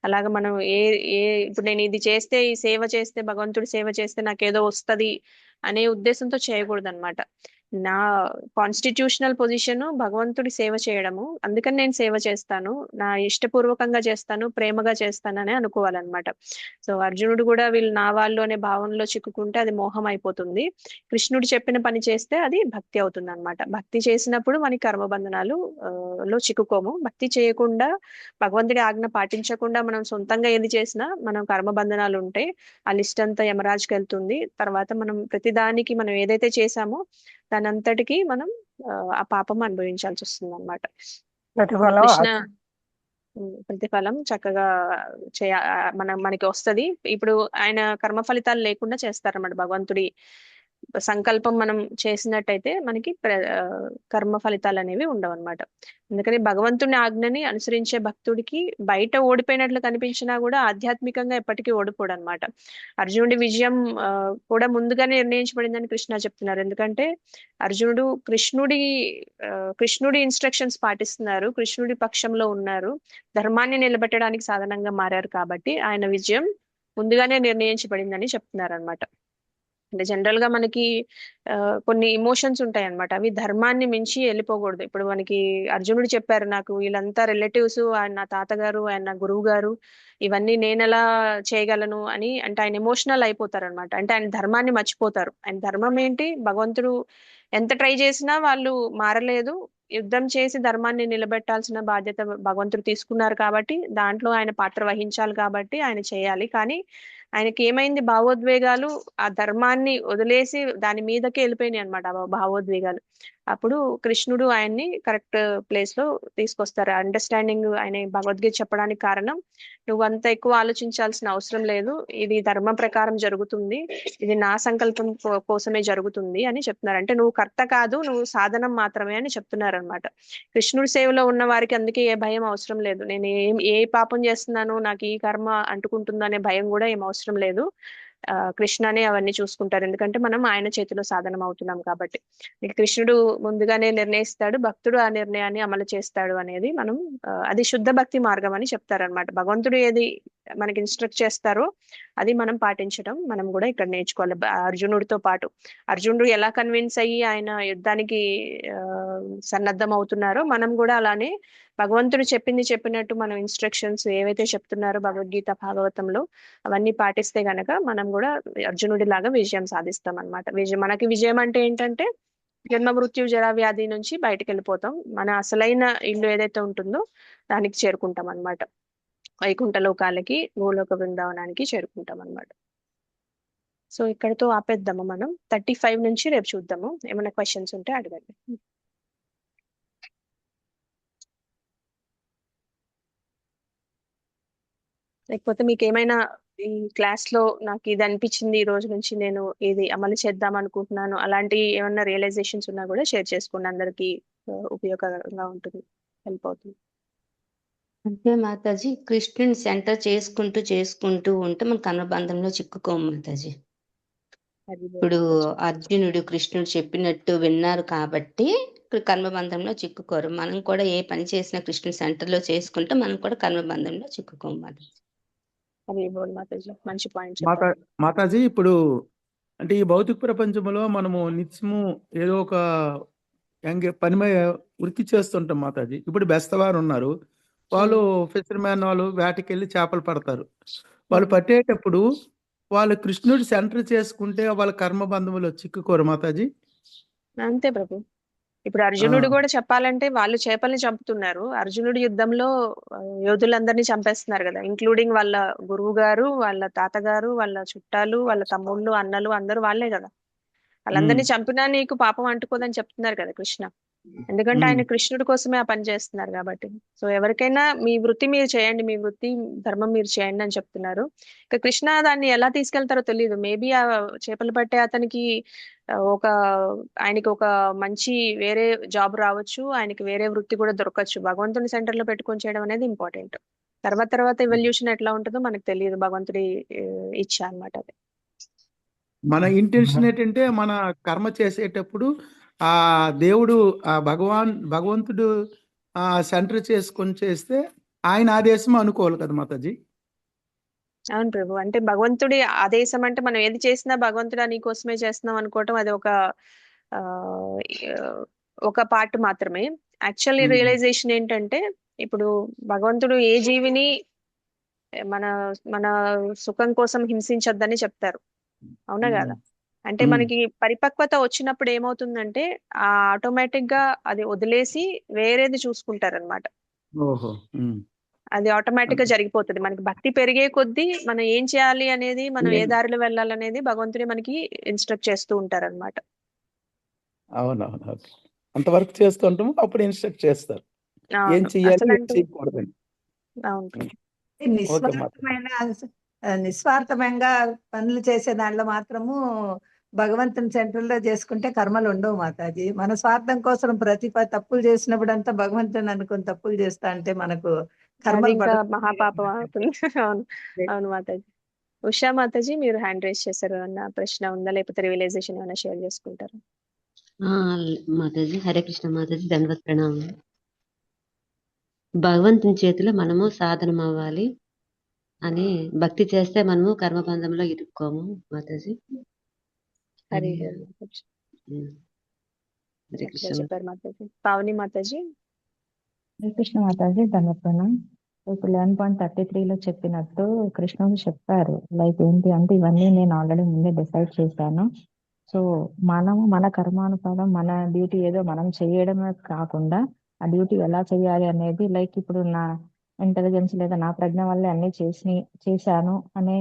అలాగా మనం ఏ ఏ ఇప్పుడు నేను ఇది చేస్తే, ఈ సేవ చేస్తే, భగవంతుడి సేవ చేస్తే నాకేదో వస్తది అనే ఉద్దేశంతో చేయకూడదు అనమాట. నా కాన్స్టిట్యూషనల్ పొజిషన్ భగవంతుడి సేవ చేయడము, అందుకని నేను సేవ చేస్తాను, నా ఇష్టపూర్వకంగా చేస్తాను, ప్రేమగా చేస్తానని అనుకోవాలన్నమాట. సో అర్జునుడు కూడా వీళ్ళు నా వాళ్ళు అనే భావనలో చిక్కుకుంటే అది మోహం అయిపోతుంది. కృష్ణుడు చెప్పిన పని చేస్తే అది భక్తి అవుతుంది అనమాట. భక్తి చేసినప్పుడు మనకి కర్మబంధనాలు లో చిక్కుకోము. భక్తి చేయకుండా, భగవంతుడి ఆజ్ఞ పాటించకుండా మనం సొంతంగా ఏది చేసినా మనం కర్మబంధనాలు ఉంటాయి. ఆ లిస్ట్ అంతా యమరాజుకి వెళ్తుంది. తర్వాత మనం ప్రతిదానికి మనం ఏదైతే చేసామో దానంతటికి మనం ఆ పాపం అనుభవించాల్సి వస్తుంది అనమాట. ప్రతిఫలం కృష్ణ ప్రతిఫలం చక్కగా మనకి వస్తది. ఇప్పుడు ఆయన కర్మ ఫలితాలు లేకుండా చేస్తారన్నమాట. భగవంతుడి సంకల్పం మనం చేసినట్టయితే మనకి కర్మ ఫలితాలు అనేవి ఉండవు అనమాట. అందుకని భగవంతుని ఆజ్ఞని అనుసరించే భక్తుడికి బయట ఓడిపోయినట్లు కనిపించినా కూడా ఆధ్యాత్మికంగా ఎప్పటికీ ఓడిపోడు అనమాట. అర్జునుడి విజయం కూడా ముందుగానే నిర్ణయించబడిందని కృష్ణ చెప్తున్నారు. ఎందుకంటే అర్జునుడు కృష్ణుడి ఇన్స్ట్రక్షన్స్ పాటిస్తున్నారు, కృష్ణుడి పక్షంలో ఉన్నారు, ధర్మాన్ని నిలబెట్టడానికి సాధనంగా మారారు. కాబట్టి ఆయన విజయం ముందుగానే నిర్ణయించబడిందని చెప్తున్నారు అనమాట. అంటే జనరల్ గా మనకి కొన్ని ఇమోషన్స్ ఉంటాయి అనమాట, అవి ధర్మాన్ని మించి వెళ్ళిపోకూడదు. ఇప్పుడు మనకి అర్జునుడు చెప్పారు, నాకు వీళ్ళంతా రిలేటివ్స్, ఆయన నా తాతగారు, ఆయన నా గురువు గారు, ఇవన్నీ నేను ఎలా చేయగలను అని, అంటే ఆయన ఎమోషనల్ అయిపోతారు అనమాట. అంటే ఆయన ధర్మాన్ని మర్చిపోతారు. ఆయన ధర్మం ఏంటి, భగవంతుడు ఎంత ట్రై చేసినా వాళ్ళు మారలేదు, యుద్ధం చేసి ధర్మాన్ని నిలబెట్టాల్సిన బాధ్యత భగవంతుడు తీసుకున్నారు కాబట్టి దాంట్లో ఆయన పాత్ర వహించాలి, కాబట్టి ఆయన చేయాలి. కానీ ఆయనకి ఏమైంది, భావోద్వేగాలు ఆ ధర్మాన్ని వదిలేసి దాని మీదకే వెళ్ళిపోయినాయి అనమాట భావోద్వేగాలు. అప్పుడు కృష్ణుడు ఆయన్ని కరెక్ట్ ప్లేస్ లో తీసుకొస్తారు. అండర్స్టాండింగ్ ఆయన భగవద్గీత చెప్పడానికి కారణం, నువ్వు అంత ఎక్కువ ఆలోచించాల్సిన అవసరం లేదు, ఇది ధర్మం ప్రకారం జరుగుతుంది, ఇది నా సంకల్పం కోసమే జరుగుతుంది అని చెప్తున్నారు. అంటే నువ్వు కర్త కాదు, నువ్వు సాధనం మాత్రమే అని చెప్తున్నారు అనమాట. కృష్ణుడి సేవలో ఉన్న వారికి అందుకే ఏ భయం అవసరం లేదు. నేను ఏ పాపం చేస్తున్నాను, నాకు ఈ కర్మ అంటుకుంటుందో అనే భయం కూడా ఏం అవసరం లేదు. కృష్ణనే అవన్నీ చూసుకుంటారు, ఎందుకంటే మనం ఆయన చేతిలో సాధనం అవుతున్నాం కాబట్టి. కృష్ణుడు ముందుగానే నిర్ణయిస్తాడు, భక్తుడు ఆ నిర్ణయాన్ని అమలు చేస్తాడు అనేది మనం అది శుద్ధ భక్తి మార్గం అని చెప్తారనమాట. భగవంతుడు ఏది మనకి ఇన్స్ట్రక్ట్ చేస్తారో అది మనం పాటించడం మనం కూడా ఇక్కడ నేర్చుకోవాలి. అర్జునుడితో పాటు అర్జునుడు ఎలా కన్విన్స్ అయ్యి ఆయన యుద్ధానికి సన్నద్ధం అవుతున్నారో మనం కూడా అలానే భగవంతుడు చెప్పినట్టు మనం ఇన్స్ట్రక్షన్స్ ఏవైతే చెప్తున్నారో భగవద్గీత భాగవతంలో అవన్నీ పాటిస్తే గనక మనం కూడా అర్జునుడి లాగా విజయం సాధిస్తాం అనమాట. మనకి విజయం అంటే ఏంటంటే జన్మ మృత్యు జరా వ్యాధి నుంచి బయటకు వెళ్ళిపోతాం, మన అసలైన ఇల్లు ఏదైతే ఉంటుందో దానికి చేరుకుంటాం అనమాట. వైకుంఠ లోకాలకి, భూలోక బృందావనానికి చేరుకుంటాం అనమాట. సో ఇక్కడతో ఆపేద్దాము మనం. 35 నుంచి రేపు చూద్దాము. ఏమైనా క్వశ్చన్స్ ఉంటే అడగండి. లేకపోతే మీకు ఏమైనా ఈ క్లాస్ లో నాకు ఇది అనిపించింది, ఈ రోజు నుంచి నేను ఇది అమలు చేద్దాం అనుకుంటున్నాను, అలాంటి ఏమైనా రియలైజేషన్స్ ఉన్నా కూడా షేర్ చేసుకోండి, అందరికి ఉపయోగంగా ఉంటుంది, హెల్ప్ అవుతుంది. అంటే మాతాజీ, కృష్ణుని సెంటర్ చేసుకుంటూ ఉంటే మన కర్మబంధంలో చిక్కుకోము మాతాజీ. ఇప్పుడు అర్జునుడు కృష్ణుడు చెప్పినట్టు విన్నారు కాబట్టి కర్మబంధంలో చిక్కుకోరు. మనం కూడా ఏ పని చేసినా కృష్ణుని సెంటర్ లో చేసుకుంటే మనం కూడా కర్మబంధంలో చిక్కుకోము మాతాజీ. మంచి పాయింట్. మాతాజీ, ఇప్పుడు అంటే ఈ భౌతిక ప్రపంచంలో మనము నిత్యము ఏదో ఒక పని వృత్తి చేస్తుంటాం మాతాజీ. ఇప్పుడు బెస్తవారు ఉన్నారు, వాళ్ళు ఫిషర్ మ్యాన్, వాళ్ళు వేటకెళ్ళి చేపలు పడతారు. వాళ్ళు పట్టేటప్పుడు వాళ్ళు కృష్ణుడి సెంటర్ చేసుకుంటే వాళ్ళ కర్మబంధంలో చిక్కుకోరు మాతాజీ. అంతే ప్రభు. ఇప్పుడు అర్జునుడు కూడా చెప్పాలంటే వాళ్ళు చేపల్ని చంపుతున్నారు, అర్జునుడు యుద్ధంలో యోధులందరినీ చంపేస్తున్నారు కదా, ఇంక్లూడింగ్ వాళ్ళ గురువు గారు, వాళ్ళ తాతగారు, వాళ్ళ చుట్టాలు, వాళ్ళ తమ్ముళ్ళు, అన్నలు, అందరూ వాళ్ళే కదా. వాళ్ళందరినీ చంపినా నీకు పాపం అంటుకోదని చెప్తున్నారు కదా కృష్ణ. ఎందుకంటే ఆయన కృష్ణుడి కోసమే ఆ పని చేస్తున్నారు కాబట్టి. సో ఎవరికైనా మీ వృత్తి మీరు చేయండి, మీ వృత్తి ధర్మం మీరు చేయండి అని చెప్తున్నారు. ఇక కృష్ణ దాన్ని ఎలా తీసుకెళ్తారో తెలియదు. మేబీ ఆ చేపలు పట్టే అతనికి ఆయనకి ఒక మంచి వేరే జాబ్ రావచ్చు, ఆయనకి వేరే వృత్తి కూడా దొరకచ్చు. భగవంతుని సెంటర్ లో పెట్టుకొని చేయడం అనేది ఇంపార్టెంట్. తర్వాత ఎవల్యూషన్ ఎట్లా ఉంటుందో మనకు తెలియదు, భగవంతుడి ఇచ్చా అన్నమాట అది. మన ఇంటెన్షన్ ఏంటంటే మన కర్మ చేసేటప్పుడు ఆ దేవుడు ఆ భగవంతుడు సెంటర్ చేసుకొని చేస్తే ఆయన ఆదేశం అనుకోవాలి కదా మాతాజీ. అవును ప్రభు. అంటే భగవంతుడి ఆదేశం అంటే మనం ఏది చేసినా భగవంతుడు నీ కోసమే చేస్తున్నాం అనుకోవటం అది ఆ, ఒక పార్ట్ మాత్రమే. యాక్చువల్లీ రియలైజేషన్ ఏంటంటే ఇప్పుడు భగవంతుడు ఏ జీవిని మన మన సుఖం కోసం హింసించొద్దని చెప్తారు, అవునా కదా? అంటే మనకి పరిపక్వత వచ్చినప్పుడు ఏమవుతుందంటే ఆటోమేటిక్ గా అది వదిలేసి వేరేది చూసుకుంటారన్నమాట. ఓహో. అది ఆటోమేటిక్ గా జరిగిపోతుంది. మనకి భక్తి పెరిగే కొద్దీ మనం ఏం చేయాలి అనేది, మనం ఏ దారిలో వెళ్ళాలనేది భగవంతుడే మనకి ఇన్స్ట్రక్ట్ చేస్తూ ఉంటారన్నమాట. అవునవును. అంతవరకు చేస్తుంటాము, అప్పుడు ఇన్స్ట్రక్ట్ చేస్తారు ఏం అవును. చెయ్యాలి అసలు ఏం అంటూ చేయకూడదని. అవును ప్రభు. ఓకే మాతాజీ. నిస్వార్థంగా పనులు చేసే దాంట్లో మాత్రము భగవంతుని సెంటర్ లో చేసుకుంటే కర్మలు ఉండవు మాతాజీ. మన స్వార్థం కోసం తప్పులు చేసినప్పుడు అంతా భగవంతుని అనుకుని తప్పులు చేస్తా అంటే మనకు అది కర్మలు ఇంకా పడవు. మహాపాపం అవుతుంది. అవును. అవును మాతాజీ. ఉషా మాతాజీ, మీరు హ్యాండ్ రైజ్ చేశారు, అన్న ప్రశ్న ఉందా లేకపోతే రియలైజేషన్ ఏమైనా షేర్ చేసుకుంటారా? మాతాజీ హరే కృష్ణ మాతాజీ, ధన్వత్ ప్రణామం. భగవంతుని చేతిలో మనము సాధనం అవ్వాలి అని భక్తి చేస్తే మనము కర్మబంధంలో ఇరుక్కోము మాతాజీ. హరి అని బోల్ మాతాజీ. హరే చక్కగా కృష్ణ. చెప్పారు మాతాజీ. పావని మాతాజీ. శ్రీకృష్ణ మాతాజీ ధన్యప్రణం. ఇప్పుడు 11.33లో చెప్పినట్టు కృష్ణుడు చెప్పారు, లైక్ ఏంటి అంటే ఇవన్నీ నేను ఆల్రెడీ ముందే డిసైడ్ చేశాను. సో మనము మన కర్మానుసారం మన డ్యూటీ ఏదో మనం చేయడమే కాకుండా ఆ డ్యూటీ ఎలా చేయాలి అనేది, లైక్ ఇప్పుడు నా ఇంటెలిజెన్స్ లేదా నా ప్రజ్ఞ వల్లే అన్ని చేశాను అనే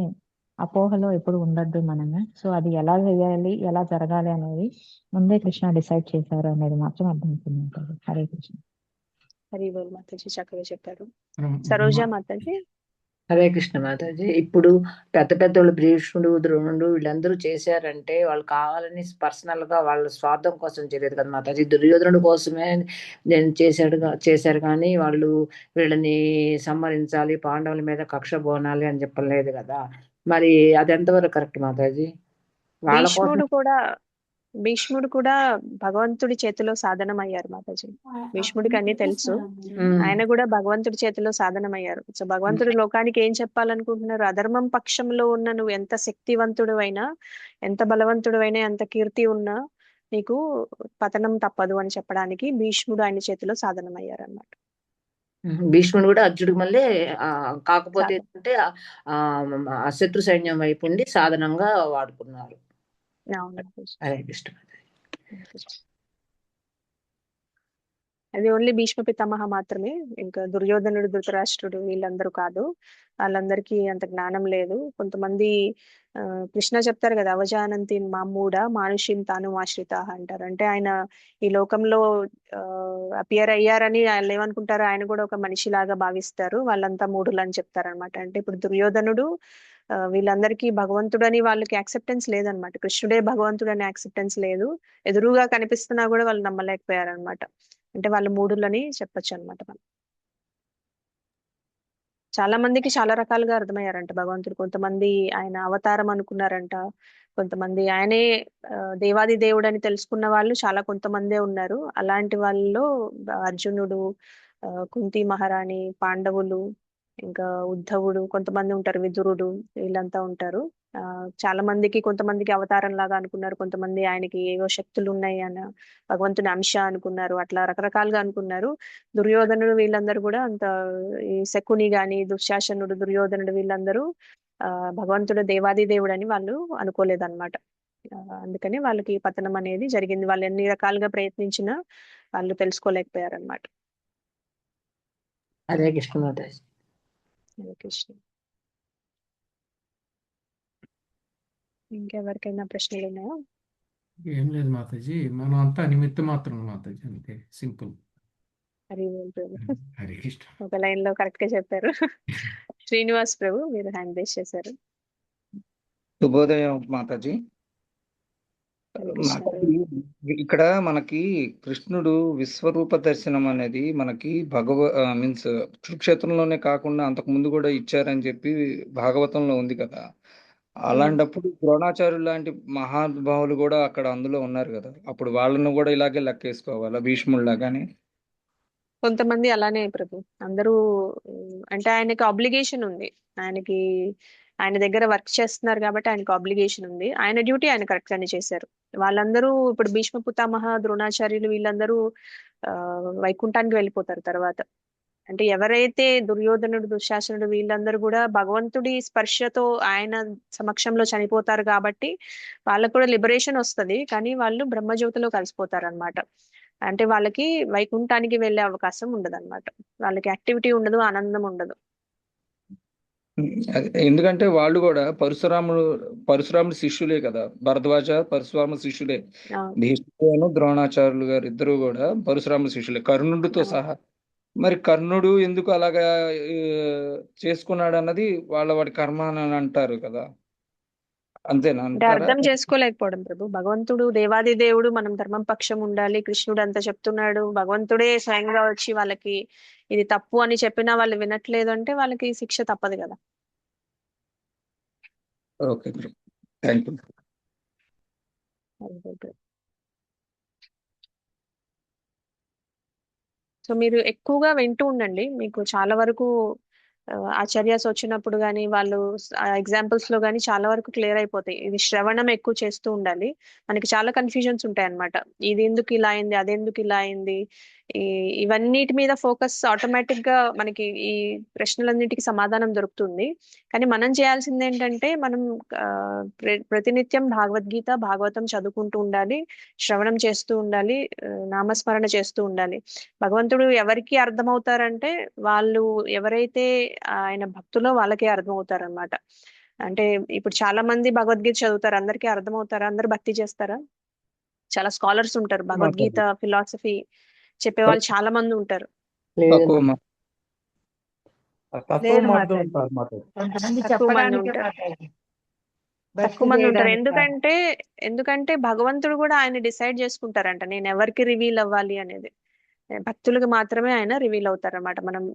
అపోహలో ఎప్పుడు ఉండొద్దు మనము. సో అది ఎలా చేయాలి, ఎలా జరగాలి అనేది ముందే కృష్ణ డిసైడ్ చేశారు అనేది మాత్రం అర్థమవుతుంది. హరే కృష్ణ. హరి బోల్ మాతాజీ, చక్కగా చెప్పారు. సరోజా మాతాజీ. హరే కృష్ణ మాతాజీ. ఇప్పుడు పెద్ద పెద్దోళ్ళు భీష్ముడు, ద్రోణుడు వీళ్ళందరూ చేశారంటే వాళ్ళు కావాలని పర్సనల్ గా వాళ్ళ స్వార్థం కోసం చేయలేదు కదా మాతాజీ. దుర్యోధనుడు కోసమే నేను చేశారు కానీ వాళ్ళు వీళ్ళని సంహరించాలి, పాండవుల మీద కక్ష బోనాలి అని చెప్పలేదు కదా. మరి అది ఎంతవరకు కరెక్ట్ మాతాజీ? వాళ్ళ కోసం భీష్ముడు కూడా భగవంతుడి చేతిలో సాధనం అయ్యారు మాతాజీ. భీష్ముడికి అన్ని తెలుసు, ఆయన కూడా భగవంతుడి చేతిలో సాధనం అయ్యారు. సో భగవంతుడి లోకానికి ఏం చెప్పాలనుకుంటున్నారు? అధర్మం పక్షంలో ఉన్న నువ్వు ఎంత శక్తివంతుడు అయినా, ఎంత బలవంతుడు అయినా, ఎంత కీర్తి ఉన్నా నీకు పతనం తప్పదు అని చెప్పడానికి భీష్ముడు ఆయన చేతిలో సాధనం అయ్యారు అన్నమాట. భీష్ముడు కూడా అర్జునుడికి మళ్ళీ కాకపోతే ఏంటంటే ఆ శత్రు సైన్యం వైపు ఉండి సాధనంగా వాడుకున్నారు. హరే కృష్ణ. అది ఓన్లీ భీష్మ పితామహ మాత్రమే, ఇంకా దుర్యోధనుడు, ధృతరాష్ట్రుడు వీళ్ళందరూ కాదు. వాళ్ళందరికీ అంత జ్ఞానం లేదు. కొంతమంది కృష్ణ చెప్తారు కదా, అవజానంతి మామూడ మానుషిం తాను ఆశ్రిత అంటారు. అంటే ఆయన ఈ లోకంలో అపియర్ అయ్యారని వాళ్ళు ఏమనుకుంటారు, ఆయన కూడా ఒక మనిషిలాగా భావిస్తారు, వాళ్ళంతా మూఢులు అని చెప్తారు అనమాట. అంటే ఇప్పుడు దుర్యోధనుడు వీళ్ళందరికీ భగవంతుడు అని వాళ్ళకి యాక్సెప్టెన్స్ లేదనమాట. కృష్ణుడే భగవంతుడు అనే యాక్సెప్టెన్స్ లేదు. ఎదురుగా కనిపిస్తున్నా కూడా వాళ్ళు నమ్మలేకపోయారనమాట. అంటే వాళ్ళు మూఢులని చెప్పొచ్చు అనమాట. మనం చాలా మందికి చాలా రకాలుగా అర్థమయ్యారంట భగవంతుడు. కొంతమంది ఆయన అవతారం అనుకున్నారంట, కొంతమంది ఆయనే దేవాది దేవుడు అని తెలుసుకున్న వాళ్ళు చాలా కొంతమందే ఉన్నారు. అలాంటి వాళ్ళలో అర్జునుడు, కుంతి మహారాణి, పాండవులు, ఇంకా ఉద్ధవుడు, కొంతమంది ఉంటారు, విదురుడు, వీళ్ళంతా ఉంటారు. చాలా మందికి కొంతమందికి అవతారం లాగా అనుకున్నారు, కొంతమంది ఆయనకి ఏవో శక్తులు ఉన్నాయి అన్న భగవంతుని అంశ అనుకున్నారు, అట్లా రకరకాలుగా అనుకున్నారు. దుర్యోధనుడు వీళ్ళందరూ కూడా అంత, ఈ శకుని గాని, దుశ్శాసనుడు, దుర్యోధనుడు వీళ్ళందరూ భగవంతుడు దేవాది దేవుడు అని వాళ్ళు అనుకోలేదన్నమాట. అందుకని వాళ్ళకి పతనం అనేది జరిగింది. వాళ్ళు ఎన్ని రకాలుగా ప్రయత్నించినా వాళ్ళు తెలుసుకోలేకపోయారన్నమాట. హరే కృష్ణ మాతాజీ. హరే కృష్ణ. ఇంకెవరికైనా ప్రశ్నలు ఉన్నాయా? ఏం లేదు మాతాజీ, మనం అంతా నిమిత్త మాత్రం మాతాజీ, అంతే సింపుల్. హరి ప్రభు. హరే కృష్ణ. ఒక లైన్ లో కరెక్ట్ గా చెప్పారు. శ్రీనివాస్ ప్రభు, మీరు హ్యాండ్ రేస్ చేశారు. శుభోదయం మాతాజీ. ఇక్కడ మనకి కృష్ణుడు విశ్వరూప దర్శనం అనేది మనకి మీన్స్ కురుక్షేత్రంలోనే కాకుండా అంతకు ముందు కూడా ఇచ్చారని చెప్పి భాగవతంలో ఉంది కదా. అలాంటప్పుడు ద్రోణాచార్యులు లాంటి మహానుభావులు కూడా అక్కడ అందులో ఉన్నారు కదా, అప్పుడు వాళ్ళను కూడా ఇలాగే లెక్కేసుకోవాలా భీష్ముడిలాగానే? కొంతమంది అలానే ప్రభు. అందరూ అంటే ఆయనకి ఆబ్లిగేషన్ ఉంది. ఆయన దగ్గర వర్క్ చేస్తున్నారు కాబట్టి ఆయనకు ఆబ్లిగేషన్ ఉంది. ఆయన డ్యూటీ ఆయన కరెక్ట్ గానే చేశారు. వాళ్ళందరూ ఇప్పుడు భీష్మ పితామహ, ద్రోణాచార్యులు వీళ్ళందరూ వైకుంఠానికి వెళ్ళిపోతారు తర్వాత. అంటే ఎవరైతే దుర్యోధనుడు, దుశ్శాసనుడు వీళ్ళందరూ కూడా భగవంతుడి స్పర్శతో ఆయన సమక్షంలో చనిపోతారు కాబట్టి వాళ్ళకు కూడా లిబరేషన్ వస్తది. కానీ వాళ్ళు బ్రహ్మజ్యోతిలో కలిసిపోతారు అనమాట. అంటే వాళ్ళకి వైకుంఠానికి వెళ్ళే అవకాశం ఉండదు అనమాట. వాళ్ళకి యాక్టివిటీ ఉండదు, ఆనందం ఉండదు. ఎందుకంటే వాళ్ళు కూడా పరశురాముడు శిష్యులే కదా, భరద్వాజ పరశురామ శిష్యులే. భీష్ముడు ద్రోణాచార్యులు గారు ఇద్దరు కూడా పరశురామ శిష్యులే, కర్ణుడితో సహా. మరి కర్ణుడు ఎందుకు అలాగా చేసుకున్నాడు అన్నది వాడి కర్మ అని అంటారు కదా, అంతేనా? అంటే అర్థం చేసుకోలేకపోవడం ప్రభు. భగవంతుడు దేవాది దేవుడు, మనం ధర్మం పక్షం ఉండాలి, కృష్ణుడు అంత చెప్తున్నాడు, భగవంతుడే స్వయంగా వచ్చి వాళ్ళకి ఇది తప్పు అని చెప్పినా వాళ్ళు వినట్లేదు అంటే వాళ్ళకి శిక్ష తప్పదు కదా. Okay, thank you. సో మీరు ఎక్కువగా వింటూ ఉండండి. మీకు చాలా వరకు ఆచార్యాస్ వచ్చినప్పుడు కానీ వాళ్ళు ఎగ్జాంపుల్స్ లో కానీ చాలా వరకు క్లియర్ అయిపోతాయి. ఇది శ్రవణం ఎక్కువ చేస్తూ ఉండాలి. మనకి చాలా కన్ఫ్యూజన్స్ ఉంటాయి అన్నమాట. ఇది ఎందుకు ఇలా అయింది, అదెందుకు ఇలా అయింది, ఇవన్నిటి మీద ఫోకస్ ఆటోమేటిక్ గా మనకి ఈ ప్రశ్నలన్నిటికీ సమాధానం దొరుకుతుంది. కానీ మనం చేయాల్సింది ఏంటంటే మనం ప్రతినిత్యం భగవద్గీత భాగవతం చదువుకుంటూ ఉండాలి, శ్రవణం చేస్తూ ఉండాలి, నామస్మరణ చేస్తూ ఉండాలి. భగవంతుడు ఎవరికి అర్థమవుతారంటే వాళ్ళు ఎవరైతే ఆయన భక్తులో వాళ్ళకే అర్థమవుతారన్నమాట. అంటే ఇప్పుడు చాలా మంది భగవద్గీత చదువుతారు, అందరికీ అర్థమవుతారా? అందరు భక్తి చేస్తారా? చాలా స్కాలర్స్ ఉంటారు, భగవద్గీత ఫిలాసఫీ చెప్పేవాళ్ళు చాలా మంది ఉంటారు. లేదు తక్కువ మంది ఉంటారు. ఎందుకంటే భగవంతుడు కూడా ఆయన డిసైడ్ చేసుకుంటారంట నేను ఎవరికి రివీల్ అవ్వాలి అనేది. భక్తులకు మాత్రమే ఆయన రివీల్ అవుతారన్నమాట. మనం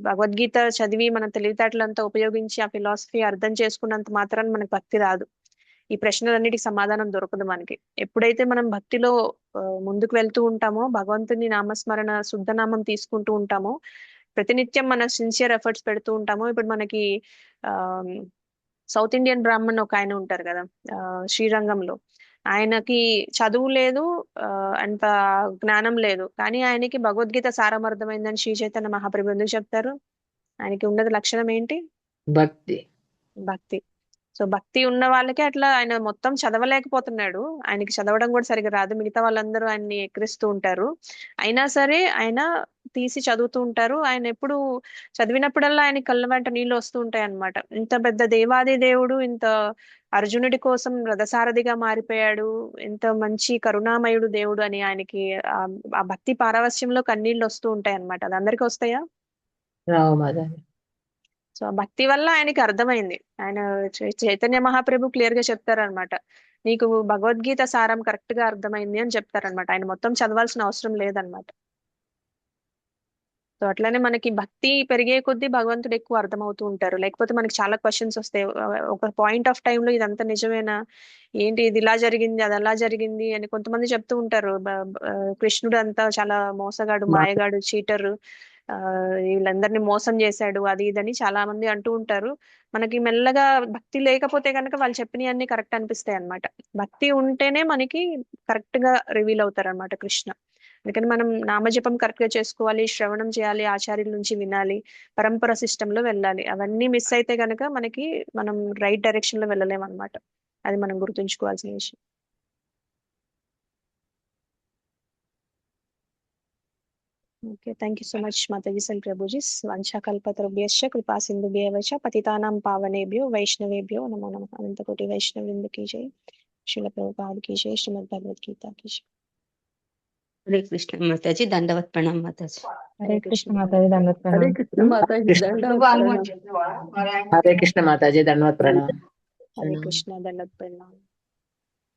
భగవద్గీత చదివి మన తెలివితేటలంతా ఉపయోగించి ఆ ఫిలాసఫీ అర్థం చేసుకున్నంత మాత్రాన్ని మనకు భక్తి రాదు. ఈ ప్రశ్నలన్నిటికి సమాధానం దొరకదు మనకి. ఎప్పుడైతే మనం భక్తిలో ముందుకు వెళ్తూ ఉంటామో, భగవంతుని నామస్మరణ శుద్ధనామం తీసుకుంటూ ఉంటామో, ప్రతినిత్యం మన సిన్సియర్ ఎఫర్ట్స్ పెడుతూ ఉంటామో. ఇప్పుడు మనకి సౌత్ ఇండియన్ బ్రాహ్మణ్ ఒక ఆయన ఉంటారు కదా శ్రీరంగంలో, ఆయనకి చదువు లేదు, అంత జ్ఞానం లేదు, కానీ ఆయనకి భగవద్గీత సారం అర్థమైందని శ్రీ చైతన్య మహాప్రభు ఎందుకు చెప్తారు? ఆయనకి ఉన్నది లక్షణం ఏంటి? భక్తి. సో భక్తి ఉన్న వాళ్ళకి అట్లా ఆయన మొత్తం చదవలేకపోతున్నాడు, ఆయనకి చదవడం కూడా సరిగ్గా రాదు, మిగతా వాళ్ళందరూ ఆయన్ని ఎక్కిరిస్తూ ఉంటారు, అయినా సరే ఆయన తీసి చదువుతూ ఉంటారు. ఆయన ఎప్పుడు చదివినప్పుడల్లా ఆయన కళ్ళ వెంట నీళ్ళు వస్తూ ఉంటాయి అన్నమాట. ఇంత పెద్ద దేవాది దేవుడు ఇంత అర్జునుడి కోసం రథసారథిగా మారిపోయాడు, ఎంత మంచి కరుణామయుడు దేవుడు అని ఆయనకి ఆ భక్తి పారవస్యంలో కన్నీళ్ళు వస్తూ ఉంటాయి అన్నమాట. అది అందరికీ వస్తాయా? సో భక్తి వల్ల ఆయనకి అర్థమైంది. ఆయన చైతన్య మహాప్రభు క్లియర్ గా చెప్తారనమాట, నీకు భగవద్గీత సారం కరెక్ట్ గా అర్థమైంది అని చెప్తారనమాట. ఆయన మొత్తం చదవాల్సిన అవసరం లేదనమాట. సో అట్లానే మనకి భక్తి పెరిగే కొద్దీ భగవంతుడు ఎక్కువ అర్థమవుతూ ఉంటారు. లేకపోతే మనకి చాలా క్వశ్చన్స్ వస్తాయి. ఒక పాయింట్ ఆఫ్ టైంలో ఇదంతా నిజమేనా, ఏంటి ఇది ఇలా జరిగింది, అది అలా జరిగింది అని కొంతమంది చెప్తూ ఉంటారు. కృష్ణుడు అంతా చాలా మోసగాడు, మాయగాడు, చీటర్, వీళ్ళందరినీ మోసం చేశాడు, అది ఇదని చాలా మంది అంటూ ఉంటారు. మనకి మెల్లగా భక్తి లేకపోతే కనుక వాళ్ళు చెప్పినవి అన్ని కరెక్ట్ అనిపిస్తాయి అన్నమాట. భక్తి ఉంటేనే మనకి కరెక్ట్ గా రివీల్ అవుతారు అనమాట కృష్ణ. అందుకని మనం నామజపం కరెక్ట్ గా చేసుకోవాలి, శ్రవణం చేయాలి, ఆచార్యుల నుంచి వినాలి, పరంపర సిస్టమ్ లో వెళ్ళాలి. అవన్నీ మిస్ అయితే కనుక మనం రైట్ డైరెక్షన్ లో వెళ్ళలేము అనమాట. అది మనం గుర్తుంచుకోవాల్సిన విషయం. Okay, thank you so much మాతాజీ సెల్ ప్రభుజీస్. వంశాకల్పతరుభ్యశ్చ కృపా సింధుభ్యవ చ పతితానాం పావనేభ్యో వైష్ణవేభ్యో నమో నమః. అనంతకోటి వైష్ణవృంద కీ జై, శ్రీల ప్రభుపాద కీ జై, శ్రీమద్ భగవద్ గీత కీ జై. హరే కృష్ణ మాతాజీ, దండవత్ ప్రణామ్ మాతాజీ. హరే కృష్ణ మాతాజీ, దండవత్ ప్రణామ్. హరే కృష్ణ మాతాజీ, దండవత్ ప్రణామ్. హరే కృష్ణ దండవత్ ప్రణామ్.